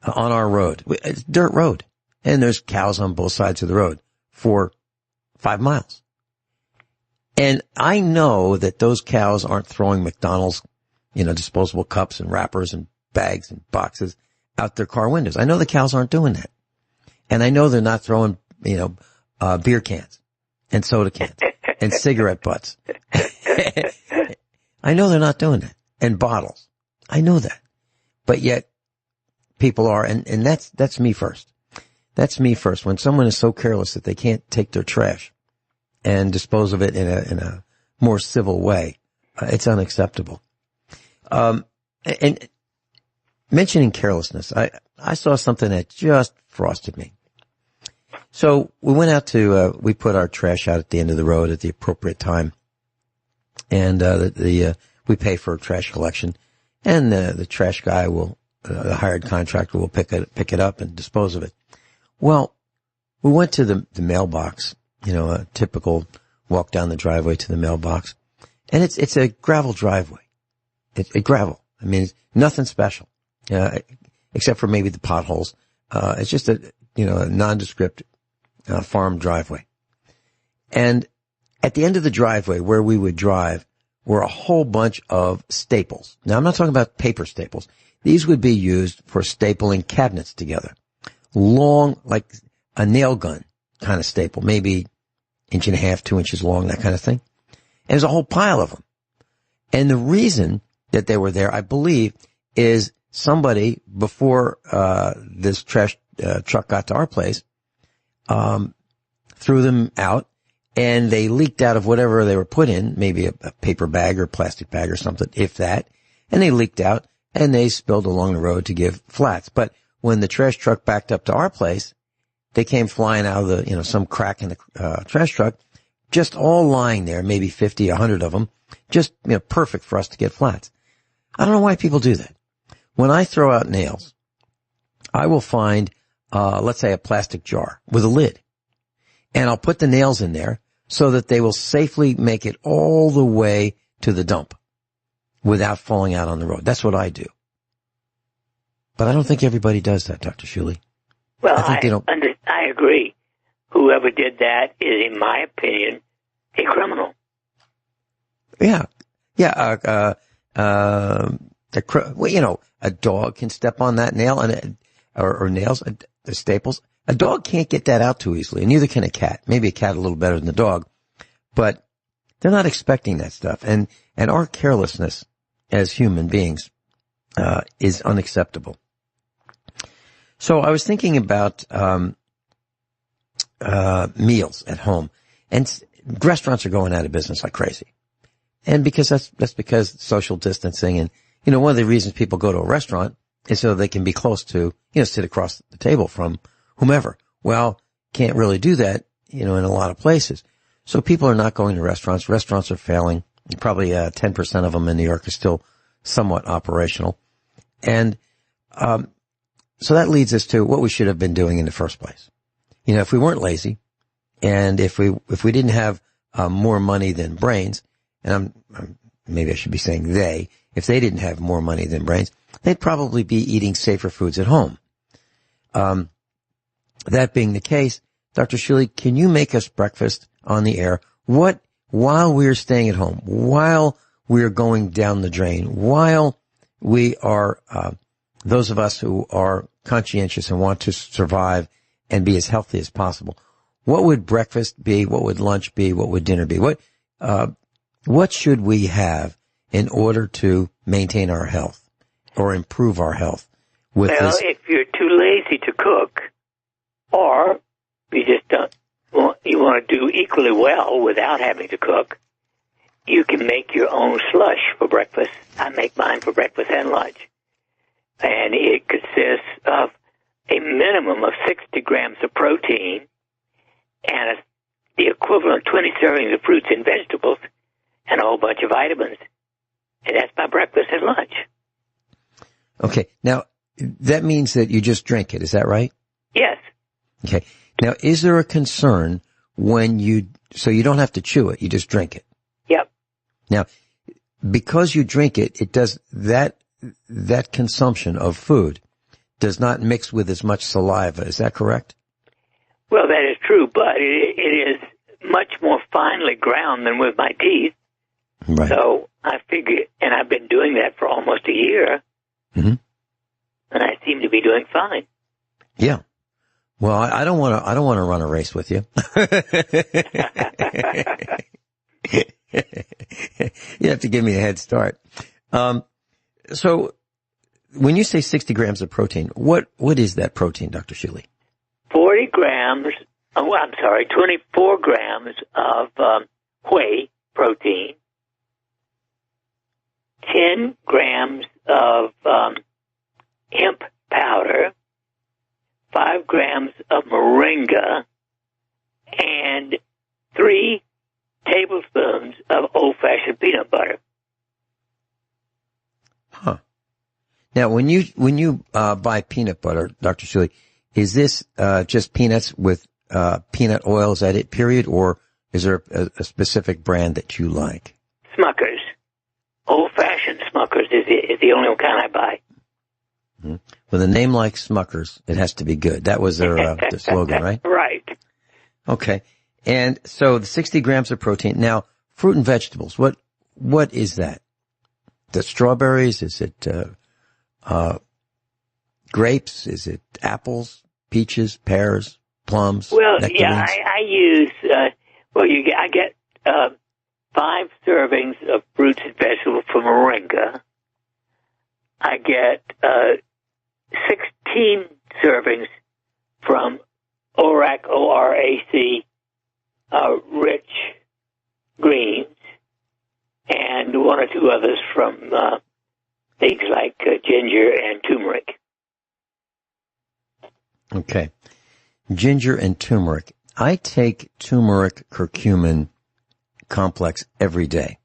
on our road, it's a dirt road, and there's cows on both sides of the road for 5 miles. And I know that those cows aren't throwing McDonald's, disposable cups and wrappers and bags and boxes out their car windows. I know the cows aren't doing that. And I know they're not throwing, beer cans and soda cans and cigarette butts. I know they're not doing that. And bottles. I know that. But yet people are, and that's me first. That's me first. When someone is so careless that they can't take their trash and dispose of it in a more civil way, it's unacceptable. And mentioning carelessness, I saw something that just frosted me. So we went out we put our trash out at the end of the road at the appropriate time. And, we pay for trash collection, and the trash guy the hired contractor will pick it up and dispose of it. Well, we went to the mailbox, a typical walk down the driveway to the mailbox, and it's a gravel driveway. It's gravel. I mean, it's nothing special, except for maybe the potholes. It's just a nondescript, farm driveway. And at the end of the driveway where we would drive were a whole bunch of staples. Now, I'm not talking about paper staples. These would be used for stapling cabinets together. long, like a nail gun kind of staple, maybe 1.5 inches, 2 inches long, that kind of thing. And there's a whole pile of them. And the reason that they were there, I believe, is somebody before this trash truck got to our place threw them out, and they leaked out of whatever they were put in, maybe a paper bag or plastic bag or something, if that, and they leaked out and they spilled along the road to give flats. But when the trash truck backed up to our place, they came flying out of the, some crack in the trash truck, just all lying there, maybe 50, 100 of them, just, perfect for us to get flats. I don't know why people do that. When I throw out nails, I will find, let's say, a plastic jar with a lid, and I'll put the nails in there so that they will safely make it all the way to the dump without falling out on the road. That's what I do. But I don't think everybody does that, Dr. Shealy. Well, I agree. Whoever did that is, in my opinion, a criminal. Yeah. Yeah. A dog can step on that nail or nails, the staples. A dog can't get that out too easily, and neither can a cat. Maybe a cat a little better than the dog, but they're not expecting that stuff. And our carelessness as human beings, is unacceptable. So I was thinking about, meals at home, and restaurants are going out of business like crazy. And that's because social distancing, and, one of the reasons people go to a restaurant is so they can be close to, sit across the table from whomever. Well, can't really do that, in a lot of places. So people are not going to restaurants. Restaurants are failing. Probably 10% of them in New York are still somewhat operational. And so that leads us to what we should have been doing in the first place. If we weren't lazy, and if we didn't have more money than brains, and maybe I should be saying if they didn't have more money than brains, they'd probably be eating safer foods at home. That being the case, Dr. Shealy, can you make us breakfast on the air? While we're staying at home, while we're going down the drain, while we are, those of us who are conscientious and want to survive and be as healthy as possible, what would breakfast be? What would lunch be? What would dinner be? What should we have in order to maintain our health or improve our health? If you're too lazy to cook, or you just you want to do equally well without having to cook, you can make your own slush for breakfast. I make mine for breakfast and lunch. And it consists of a minimum of 60 grams of protein and the equivalent of 20 servings of fruits and vegetables and a whole bunch of vitamins. And that's my breakfast and lunch. Okay. Now, that means that you just drink it. Is that right? Yes. Okay. Now, is there a concern so you don't have to chew it, you just drink it? Yep. Now, because you drink it, it does that consumption of food does not mix with as much saliva. Is that correct? Well, that is true, but it is much more finely ground than with my teeth. Right. So I figure, and I've been doing that for almost a year, mm-hmm. and I seem to be doing fine. Yeah. Well, I don't want to run a race with you. You have to give me a head start. So when you say 60 grams of protein, what is that protein, Dr. Shealy? 24 grams of whey protein, 10 grams of hemp powder, 5 grams of moringa, and 3 tablespoons of old-fashioned peanut butter. Huh. Now, when you buy peanut butter, Dr. Shealy, is this just peanuts with peanut oil? Is that it, period? Or is there a specific brand that you like? Smucker's. Old-fashioned Smucker's is the only kind I buy. Mm-hmm. With a name like Smucker's, it has to be good. That was their slogan, right? Right. Okay. And so the 60 grams of protein. Now, fruit and vegetables, what is that? The strawberries? Is it grapes? Is it apples? peaches, pears, plums, Well, nectarines? yeah, I use, I get 5 servings of fruits and vegetables from Moringa. I get 16 servings from ORAC, O-R-A-C, rich greens, and 1 or 2 others from things like ginger and turmeric. Okay. Ginger and turmeric. I take turmeric curcumin complex every day.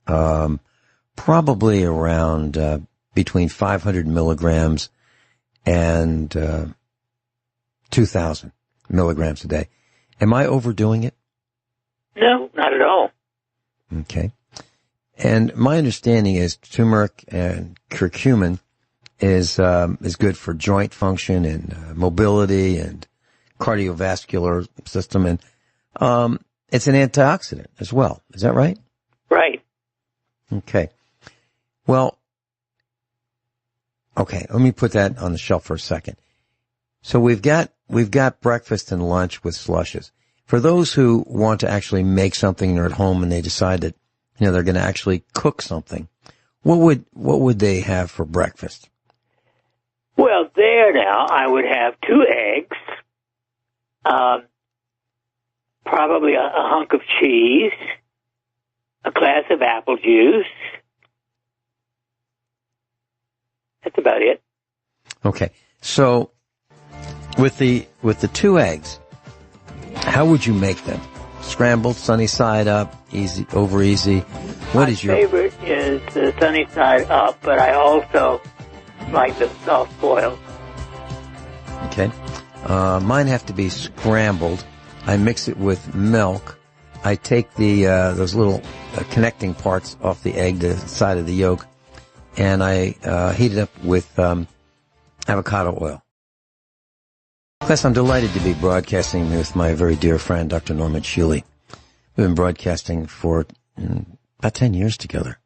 Probably around between 500 milligrams and 2,000 milligrams a day. Am I overdoing it? No, not at all. Okay. And my understanding is turmeric and curcumin is good for joint function and mobility and cardiovascular system, and it's an antioxidant as well. Is that right? Right. Okay. Well, okay, let me put that on the shelf for a second. So we've got breakfast and lunch with slushes. For those who want to actually make something, they're at home and they decide that, they're going to actually cook something, what would they have for breakfast? Well, there now, I would have 2 eggs, probably a hunk of cheese, a glass of apple juice. That's about it. Okay. So with the 2 eggs, how would you make them? Scrambled, sunny side up, easy, over easy. What is your favorite? Is the sunny side up, but I also like the soft boiled. Okay. Mine have to be scrambled. I mix it with milk. I take those little connecting parts off the egg, the side of the yolk, and I heat it up with avocado oil. Class, I'm delighted to be broadcasting with my very dear friend, Dr. Norman Shealy. We've been broadcasting for about 10 years together,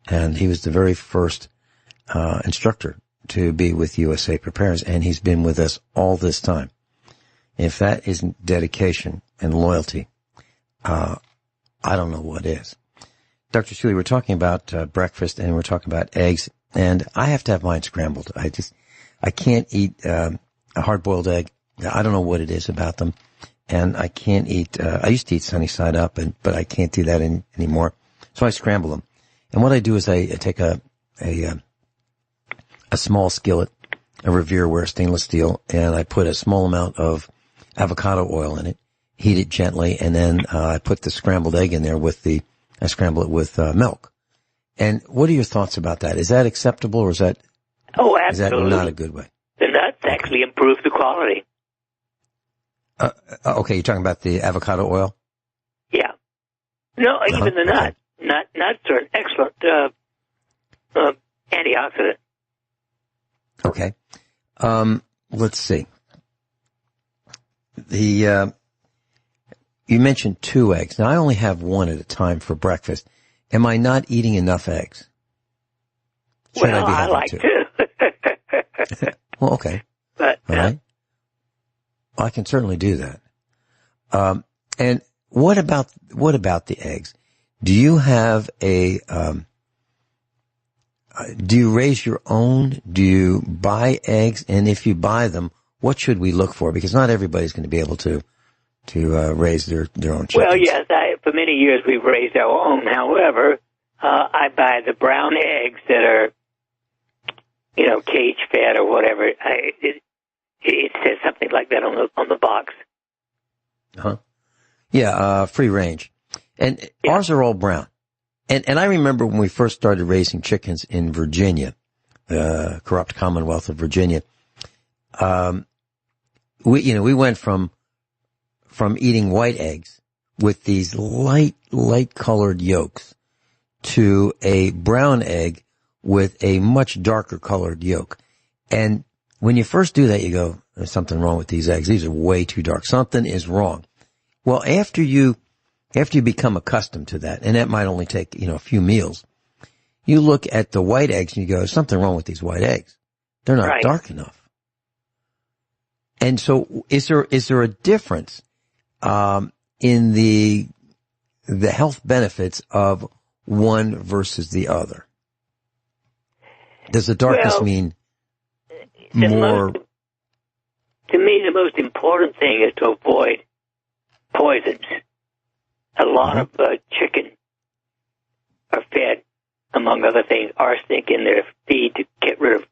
and he was the very first instructor to be with USA Prepares, and he's been with us all this time. If that isn't dedication and loyalty, I don't know what is. Dr. Shealy, we're talking about breakfast, and we're talking about eggs, and I have to have mine scrambled. I can't eat a hard-boiled egg. I don't know what it is about them, and I can't eat. I used to eat sunny side up, but I can't do that anymore. So I scramble them, and what I do is I take a small skillet, a Revereware stainless steel, and I put a small amount of avocado oil in it, heat it gently, and then I put the scrambled egg in there I scramble it with milk. And what are your thoughts about that? Is that acceptable, or is that not a good way? The nuts actually improve the quality. Okay, you're talking about the avocado oil? Yeah. No, even the nut. Okay. Nuts are an excellent antioxidant. Okay. Let's see. You mentioned 2 eggs. Now, I only have 1 at a time for breakfast. Am I not eating enough eggs? Should I be having like 2? Well, okay. But, all right. Well, I can certainly do that. And what about the eggs? Do you have do you raise your own? Do you buy eggs? And if you buy them, what should we look for? Because not everybody's going to be able to raise their own chickens. Well, yes, for many years we've raised our own. However, I buy the brown eggs that are, cage fed or whatever. It says something like that on the box. Uh-huh. Yeah, free range. And ours are all brown. And I remember when we first started raising chickens in Virginia, corrupt Commonwealth of Virginia, we went from eating white eggs with these light colored yolks to a brown egg with a much darker colored yolk. And when you first do that, you go, there's something wrong with these eggs. These are way too dark. Something is wrong. Well, after you become accustomed to that, and that might only take, a few meals, you look at the white eggs and you go, there's something wrong with these white eggs. They're not dark enough. And so is there a difference in the health benefits of one versus the other? Does the darkness mean more? To me, the most important thing is to avoid poisons. A lot of chicken are fed, among other things, arsenic in their feed to get rid of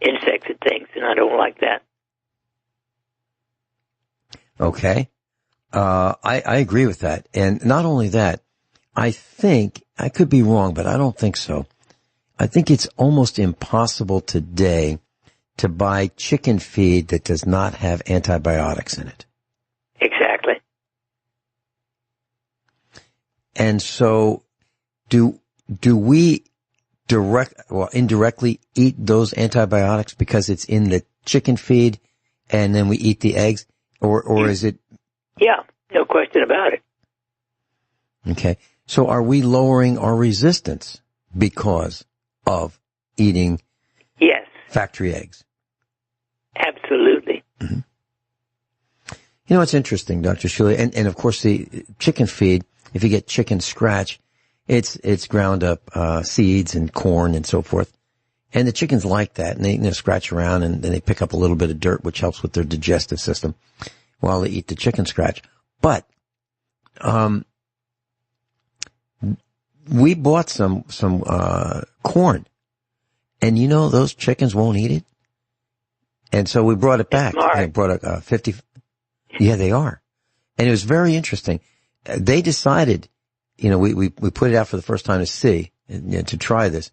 insects and things, and I don't like that. Okay. I agree with that. And not only that, I think, I could be wrong, but I don't think so. I think it's almost impossible today to buy chicken feed that does not have antibiotics in it. Exactly. And so do we indirectly eat those antibiotics because it's in the chicken feed and then we eat the eggs? Or is it? Yeah, no question about it. Okay. So are we lowering our resistance because of eating factory eggs? Absolutely. Mm-hmm. You know, it's interesting, Dr. Shealy, and of course the chicken feed, if you get chicken scratch, it's ground up seeds and corn and so forth. And the chickens like that, and they scratch around and then they pick up a little bit of dirt, which helps with their digestive system while they eat the chicken scratch. But we bought some corn, and you know those chickens won't eat it. And so we brought it back. I brought a 50. Yeah, they are. And it was very interesting. They decided, you know, we put it out for the first time to see, to try this.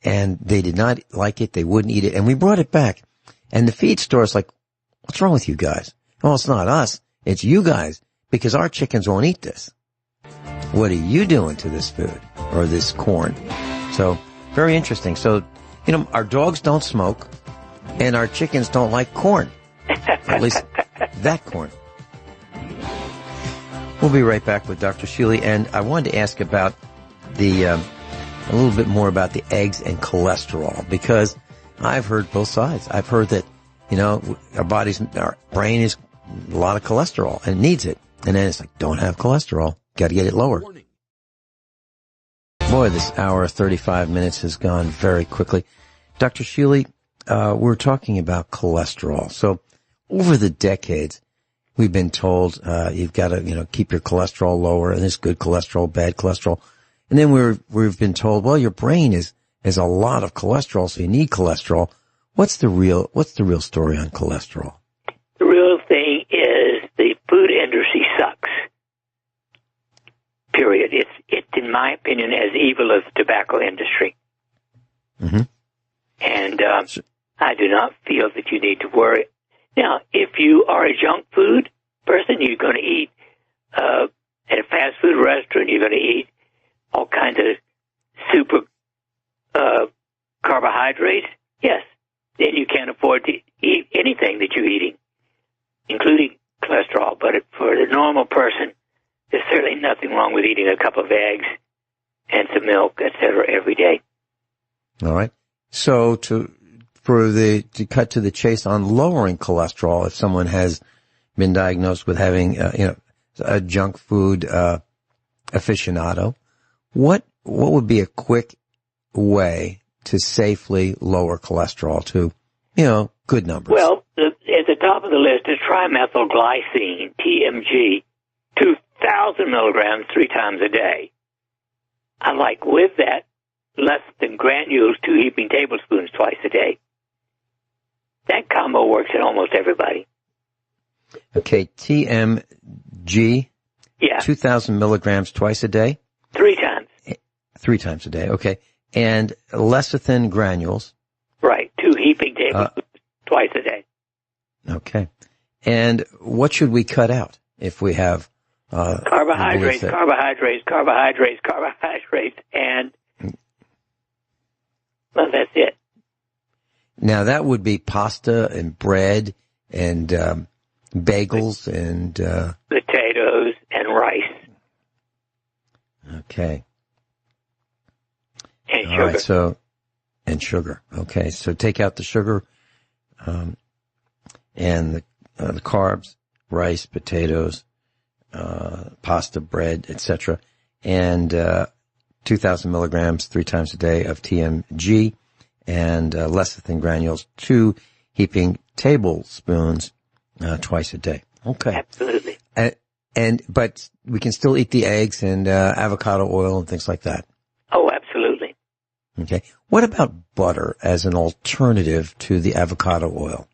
And they did not like it. They wouldn't eat it. And we brought it back. And the feed store's like, what's wrong with you guys? Well, it's not us. It's you guys, because our chickens won't eat this. What are you doing to this food or this corn? So very interesting. So, you know, our dogs don't smoke and our chickens don't like corn. At least that corn. We'll be right back with Dr. Shealy. And I wanted to ask about a little bit more about the eggs and cholesterol, because I've heard both sides. I've heard that, you know, our brain is a lot of cholesterol and needs it. And then it's like, don't have cholesterol. Got to get it lower. Boy, this hour, 35 minutes has gone very quickly. Dr. Shealy, we're talking about cholesterol. So over the decades, we've been told, you've got to, you know, keep your cholesterol lower, and there's good cholesterol, bad cholesterol. And then we've been told, well, your brain is a lot of cholesterol, so you need cholesterol. What's the real story on cholesterol? The real thing is the food industry sucks. Period. It's in my opinion, as evil as the tobacco industry. Mm-hmm. And I do not feel that you need to worry. Now, if you are a junk food person, you're going to eat at a fast food restaurant, you're going to eat all kinds of super carbohydrates, yes, then you can't afford to eat anything that you're eating, including cholesterol. But for the normal person, there's certainly nothing wrong with eating a cup of eggs and some milk, etc., every day. All right. So to cut to the chase on lowering cholesterol, if someone has been diagnosed with having, a junk food aficionado, what would be a quick way to safely lower cholesterol to, you know, good numbers? Well, at the top of the list is trimethylglycine, TMG, 2,000 milligrams 3 times a day. I like with that less than granules, 2 heaping tablespoons twice a day. That combo works in almost everybody. Okay, TMG, 2,000 milligrams twice a day? 3 times. 3 times a day, okay. And lecithin granules? Right, 2 heaping tablespoons twice a day. Okay. And what should we cut out if we have... carbohydrates, and... Well, that's it. Now, that would be pasta and bread and bagels and... potatoes and rice. Okay. And all sugar. Right, and sugar. Okay, so take out the sugar. and the carbs, rice, potatoes, pasta, bread, etc., and 2,000 milligrams 3 times a day of TMG and lecithin granules, 2 heaping tablespoons twice a day. Okay. Absolutely. But we can still eat the eggs and avocado oil and things like that. Oh, absolutely. Okay. What about butter as an alternative to the avocado oil?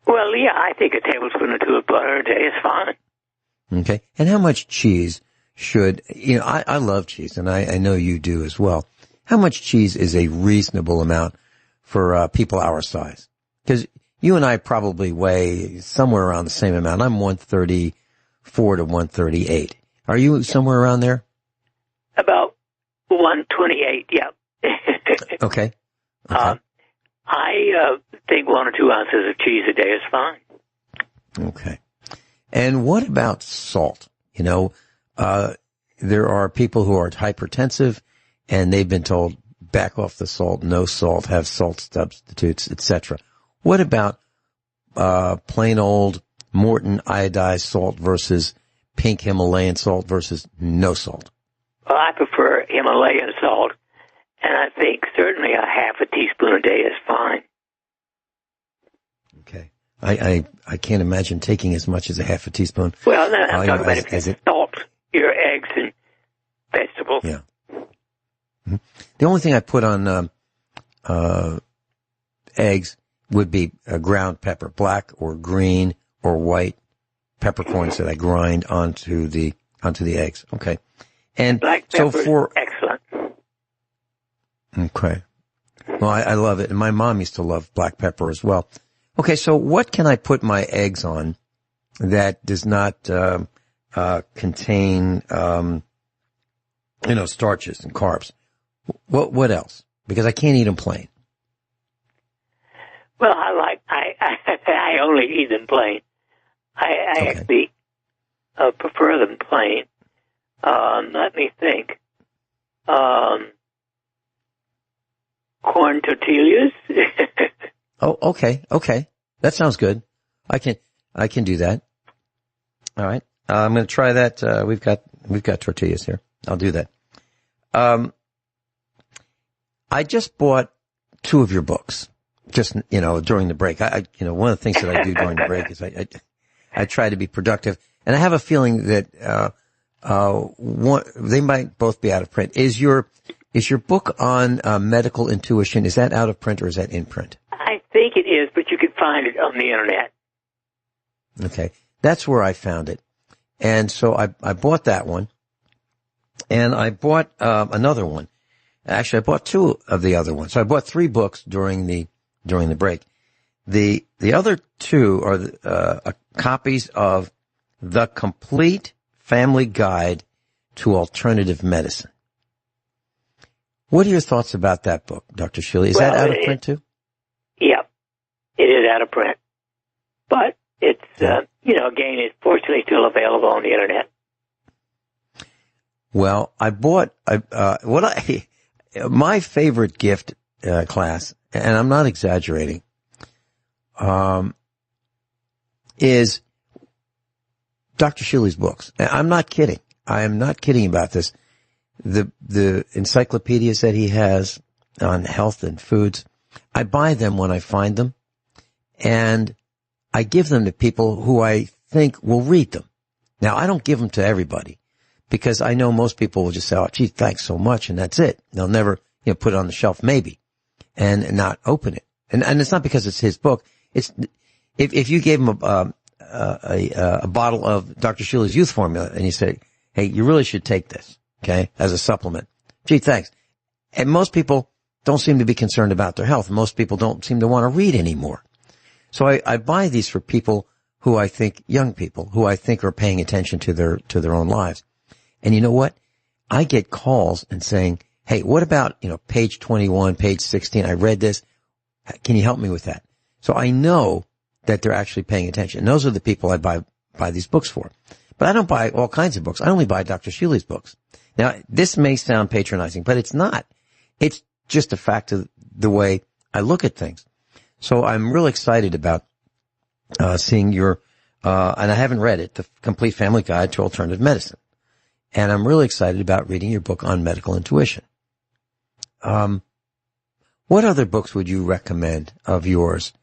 Well, yeah, I think a tablespoon or 2 of butter a day is fine. Okay. And how much cheese should, I love cheese, and I know you do as well. How much cheese is a reasonable amount for people our size? Because you and I probably weigh somewhere around the same amount. I'm 134 to 138. Are you somewhere around there? About 128, yeah. Okay. I think 1 or 2 ounces of cheese a day is fine. Okay. And what about salt? There are people who are hypertensive, and they've been told, back off the salt, no salt, have salt substitutes, etc. What about plain old Morton iodized salt versus pink Himalayan salt versus no salt? Well, I prefer Himalayan salt, and I think certainly a half a teaspoon a day is fine. Okay. I can't imagine taking as much as a half a teaspoon. Well, no, I'm talking about if you salt your eggs and vegetables. Yeah. Mm-hmm. The only thing I put on eggs would be a ground pepper, black or green or white peppercorns that I grind onto the eggs. Okay. And black pepper, excellent. Okay. Well, I love it. And my mom used to love black pepper as well. Okay. So what can I put my eggs on that does not, contain, starches and carbs? What else? Because I can't eat them plain. Well, I only eat them plain. I actually prefer them plain. Let me think. Corn tortillas. Oh, okay. That sounds good. I can do that. All right. I'm going to try that. We've got tortillas here. I'll do that. I just bought 2 of your books. Just, during the break. One of the things that I do during the break is I try to be productive. And I have a feeling that, they might both be out of print. Is your book on, medical intuition, is that out of print or is that in print? I think it is, but you can find it on the internet. Okay. That's where I found it. And so I bought that one. And I bought, another one. Actually, I bought 2 of the other ones. So I bought 3 books during the break. The other 2 are copies of The Complete Family Guide to Alternative Medicine. What are your thoughts about that book, Dr. Shealy? Is that out of print too? Yeah, it is out of print. But it's, again, it's fortunately still available on the internet. Well, I bought, my favorite gift, class, and I'm not exaggerating, is Dr. Shealy's books. I'm not kidding. I am not kidding about this. The encyclopedias that he has on health and foods, I buy them when I find them, and I give them to people who I think will read them. Now, I don't give them to everybody, because I know most people will just say, oh, gee, thanks so much, and that's it. They'll never, put it on the shelf, maybe, and not open it. And it's not because it's his book. It's, if you gave him a bottle of Dr. Shealy's Youth Formula, and you say, hey, you really should take this, okay, as a supplement. Gee, thanks. And most people don't seem to be concerned about their health. Most people don't seem to want to read anymore. So I buy these for people who I think, young people, who I think are paying attention to their own lives. And you know what? I get calls and saying, hey, what about, page 21, page 16? I read this. Can you help me with that? So I know that they're actually paying attention. And those are the people I buy these books for. But I don't buy all kinds of books. I only buy Dr. Shealy's books. Now, this may sound patronizing, but it's not. It's just a fact of the way I look at things. So I'm real excited about seeing your, and I haven't read it, The Complete Family Guide to Alternative Medicine. And I'm really excited about reading your book on medical intuition. What other books would you recommend of yours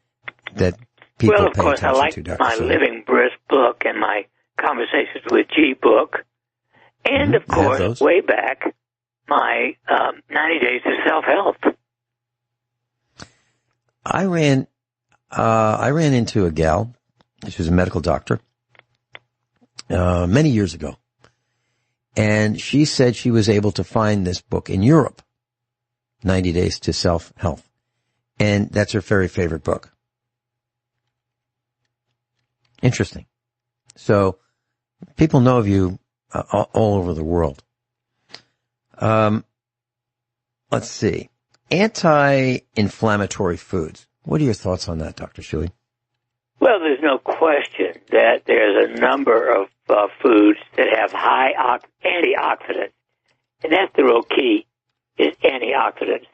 that people well, of pay course, I attention like to, Dr. my Shealy? Living Brisk book and my Conversations with G book. And, of course, way back, my 90 Days to Self-Help. I ran into a gal. She was a medical doctor many years ago. And she said she was able to find this book in Europe, 90 Days to Self-Help. And that's her very favorite book. Interesting. So people know of you all over the world. Let's see. Anti-inflammatory foods. What are your thoughts on that, Dr. Shealy? Well, there's no question that there's a number of foods that have high antioxidants. And that's the real key, is antioxidants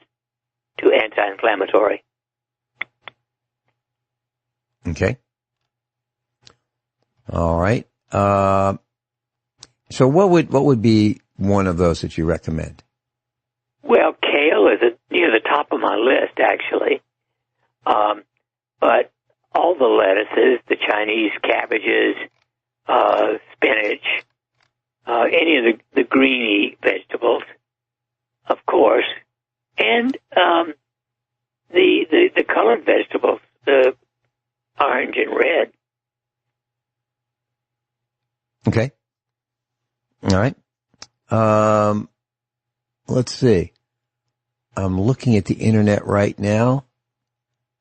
to anti-inflammatory. Okay. All right. So what would be one of those that you recommend? Well, kale is near the top of my list, actually. But all the lettuces, the Chinese cabbages, spinach, any of the greeny vegetables, of course, and the colored vegetables, the orange and red. Okay. All right. Let's see. I'm looking at the internet right now,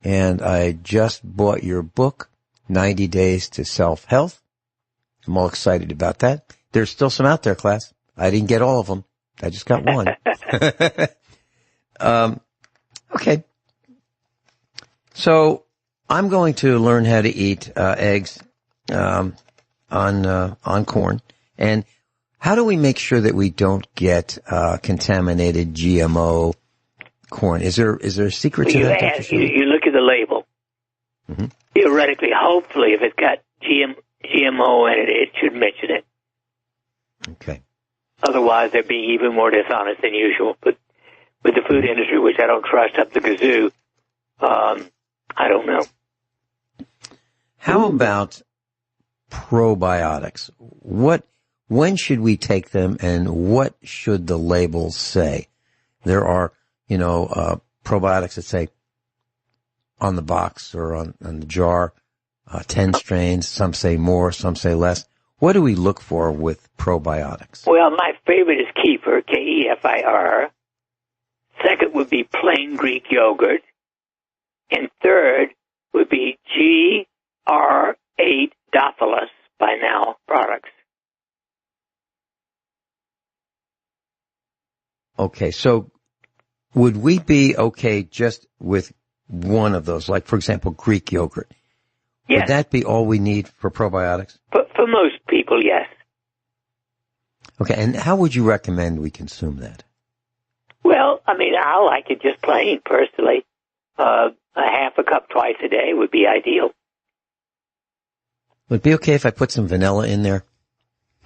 and I just bought your book, 90 Days to Self-Help. I'm all excited about that. There's still some out there, class. I didn't get all of them. I just got one. Okay. So I'm going to learn how to eat eggs on corn. And how do we make sure that we don't get contaminated GMO corn? Is there a secret to that, Dr. Shealy? You look at the label. Mm-hmm. Theoretically, hopefully, if it's got GMO in it, it should mention it. Okay. Otherwise, they're being even more dishonest than usual. But with the food industry, which I don't trust up the kazoo, I don't know. How about probiotics? When should we take them, and what should the labels say? There are, probiotics that say on the box or on the jar, 10 strains. Some say more, some say less. What do we look for with probiotics? Well, my favorite is kefir, Kefir. Second would be plain Greek yogurt. And third would be GR8 Dophilus by Now products. Okay, so would we be okay just with one of those, like, for example, Greek yogurt? Yes. Would that be all we need for probiotics? For most people, yes. Okay, and how would you recommend we consume that? Well, I like it just plain, personally. A half a cup twice a day would be ideal. Would it be okay if I put some vanilla in there?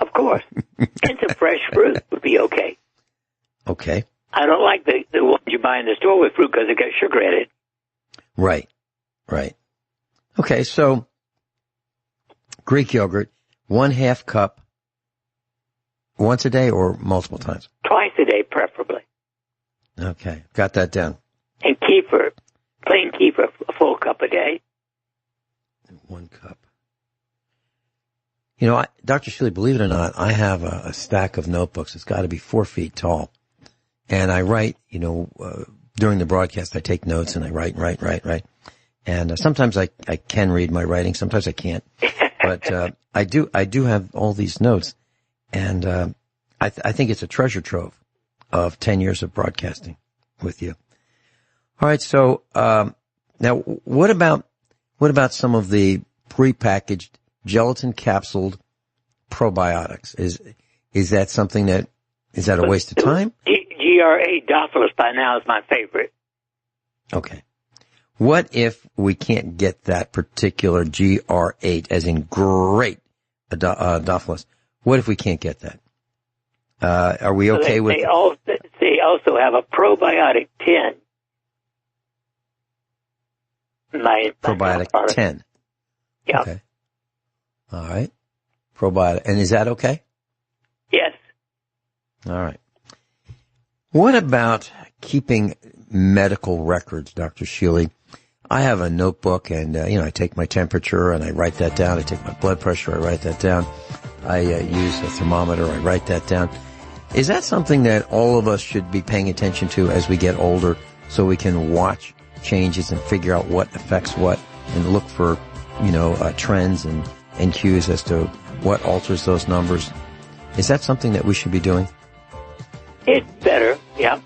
Of course. And some fresh fruit would be okay. Okay. I don't like the ones you buy in the store with fruit because they got sugar in it. Right. Okay, so Greek yogurt, 1/2 cup, once a day or multiple times? Twice a day, preferably. Okay, got that down. And kefir, plain kefir, a full cup a day. 1 cup. Dr. Shealy, believe it or not, I have a stack of notebooks. It's got to be 4 feet tall. And I write, during the broadcast, I take notes and I write. And sometimes I can read my writing. Sometimes I can't. But I do have all these notes. And I think it's a treasure trove of 10 years of broadcasting with you. All right. So now, what about some of the prepackaged gelatin capsuled probiotics? Is that something is that a waste of time? GR8 Dophilus by Now is my favorite. Okay. What if we can't get that particular GR8, as in great Adophilus? What if we can't get that? Are we okay with? They also have a probiotic 10. Probiotic 10. Yeah. Okay. All right. Probiotic. And is that okay? Yes. All right. What about keeping medical records, Dr. Shealy? I have a notebook and, I take my temperature and I write that down. I take my blood pressure, I write that down. I use a thermometer, I write that down. Is that something that all of us should be paying attention to as we get older so we can watch changes and figure out what affects what and look for, trends and cues as to what alters those numbers? Is that something that we should be doing? It's better, yeah.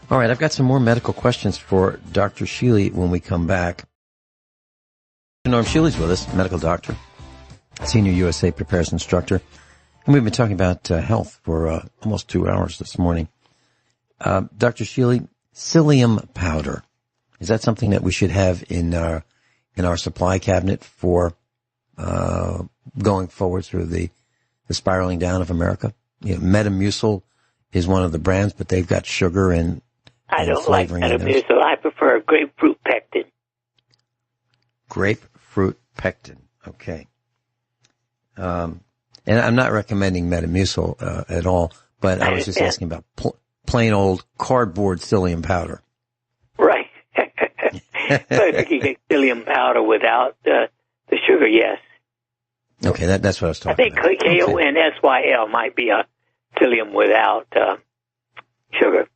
All right, I've got some more medical questions for Dr. Shealy when we come back. Norm Shealy's with us, medical doctor, senior USA prepares instructor. And we've been talking about health for almost 2 hours this morning. Dr. Shealy, psyllium powder. Is that something that we should have in our supply cabinet for going forward through the spiraling down of America? Metamucil is one of the brands, but they've got sugar and I don't like Metamucil. I prefer grapefruit pectin. Grapefruit pectin. Okay. And I'm not recommending Metamucil at all, but I was just asking about plain old cardboard psyllium powder. Right. So I think you get psyllium powder without the sugar, yes. Okay, that's what I was talking about. I think KONSYL might be a psyllium without sugar.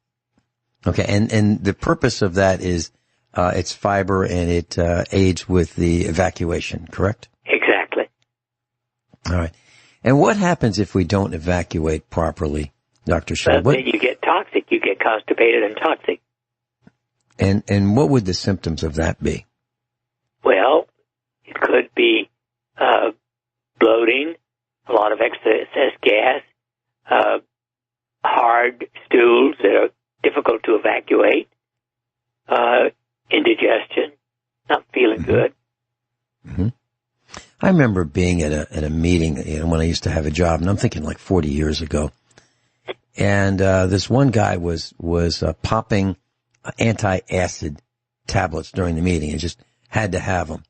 Okay, and the purpose of that is it's fiber and it aids with the evacuation, correct? Exactly. All right. And what happens if we don't evacuate properly, Dr. Shealy? Then you get toxic. You get constipated and toxic. And what would the symptoms of that be? Well, it could be bloating, a lot of excess gas, hard stools that are difficult to evacuate, indigestion, not feeling good. Mm-hmm. I remember being at a meeting, when I used to have a job, and I'm thinking like 40 years ago. And this one guy was popping anti-acid tablets during the meeting and just had to have them.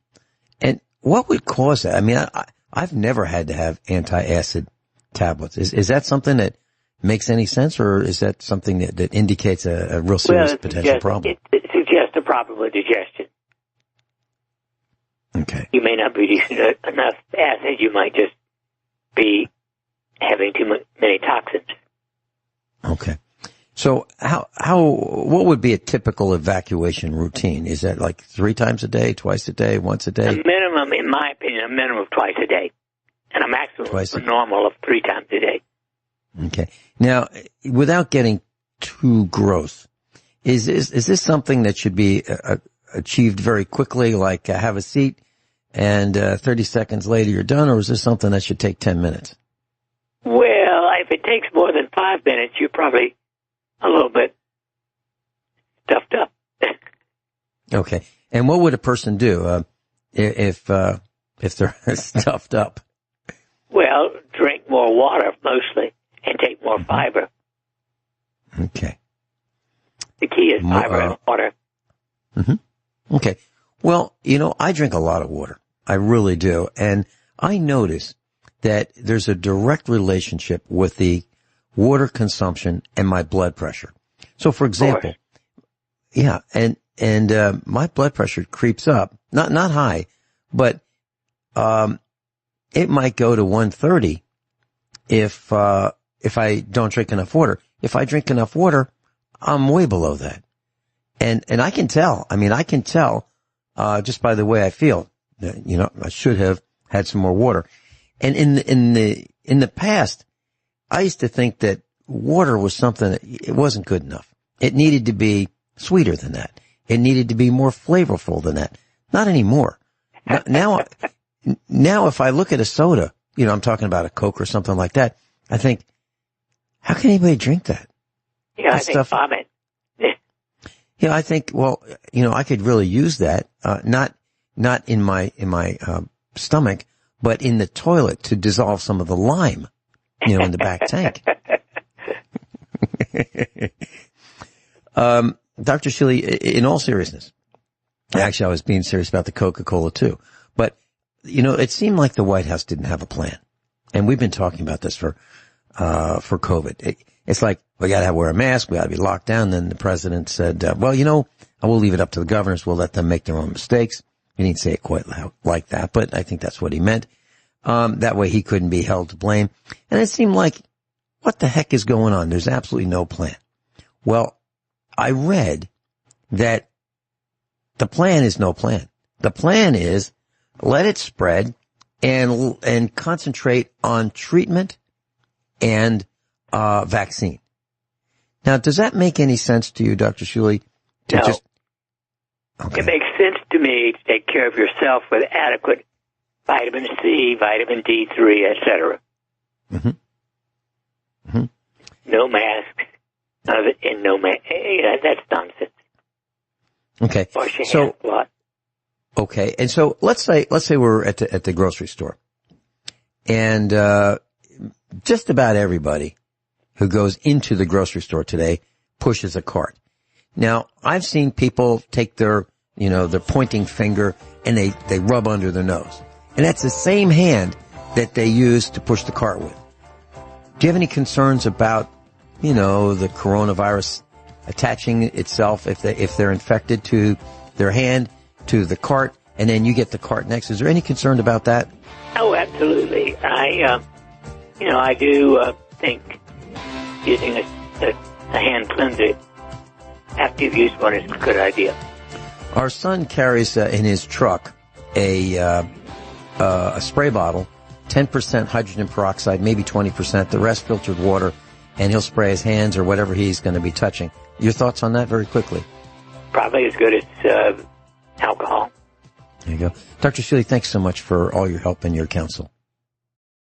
And what would cause that? I mean, I've never had to have anti-acid tablets. Is that something that makes any sense, or is that something that indicates a real serious potential problem? It suggests a problem with digestion. Okay. You may not be producing enough acid. You might just be having too many toxins. Okay. So what would be a typical evacuation routine? Is that like 3 times a day, twice a day, once a day? A minimum, in my opinion, a minimum of twice a day. And a maximum normal of 3 times a day. Okay. Now, without getting too gross, is this something that should be achieved very quickly, like have a seat and 30 seconds later you're done, or is this something that should take 10 minutes? Well, if it takes more than 5 minutes, you're probably a little bit stuffed up. Okay. And what would a person do if they're stuffed up? Well, drink more water mostly and take more fiber. Okay. The key is fiber and water. Mm-hmm. Okay. Well, I drink a lot of water. I really do. And I notice that there's a direct relationship with the water consumption and my blood pressure. So, for example, and my blood pressure creeps up, not high, but it might go to 130 if I don't drink enough water. If I drink enough water, I'm way below that. And I can tell. I mean, I can tell just by the way I feel that, I should have had some more water. And in the past, I used to think that water was something that it wasn't good enough. It needed to be sweeter than that. It needed to be more flavorful than that. Not anymore. Now if I look at a soda, I'm talking about a Coke or something like that, I think, how can anybody drink that? Yeah, I think vomit. Yeah, I think, well, I could really use that, not in my stomach, but in the toilet to dissolve some of the lime, in the back tank. Dr. Shealy, in all seriousness, actually I was being serious about the Coca-Cola too, but, it seemed like the White House didn't have a plan. And we've been talking about this for COVID. It's like, we gotta wear a mask, we gotta be locked down. Then the president said, I will leave it up to the governors, we'll let them make their own mistakes. He didn't say it quite like that, but I think that's what he meant. That way he couldn't be held to blame. And it seemed like, what the heck is going on? There's absolutely no plan. Well, I read that the plan is no plan. The plan is let it spread and concentrate on treatment and vaccine. Now, does that make any sense to you, Dr. Shealy? No. Okay. It makes sense to me to take care of yourself with adequate vitamin C, vitamin D3, etc. Mm-hmm. Mm-hmm. No masks, and no that's nonsense. Okay. Wash your hands a lot. Okay, and so let's say we're at the grocery store, and just about everybody who goes into the grocery store today pushes a cart. Now, I've seen people take their pointing finger and they rub under their nose, and that's the same hand that they use to push the cart with. Do you have any concerns about the coronavirus attaching itself if they're infected to their hand, to the cart, and then you get the cart next? Is there any concern about that? Oh, absolutely. I do think using a hand cleanser after you've used one is a good idea. Our son carries in his truck a spray bottle, 10% hydrogen peroxide, maybe 20%, the rest filtered water, and he'll spray his hands or whatever he's going to be touching. Your thoughts on that very quickly? Probably as good as alcohol. There you go. Dr. Shealy, thanks so much for all your help and your counsel.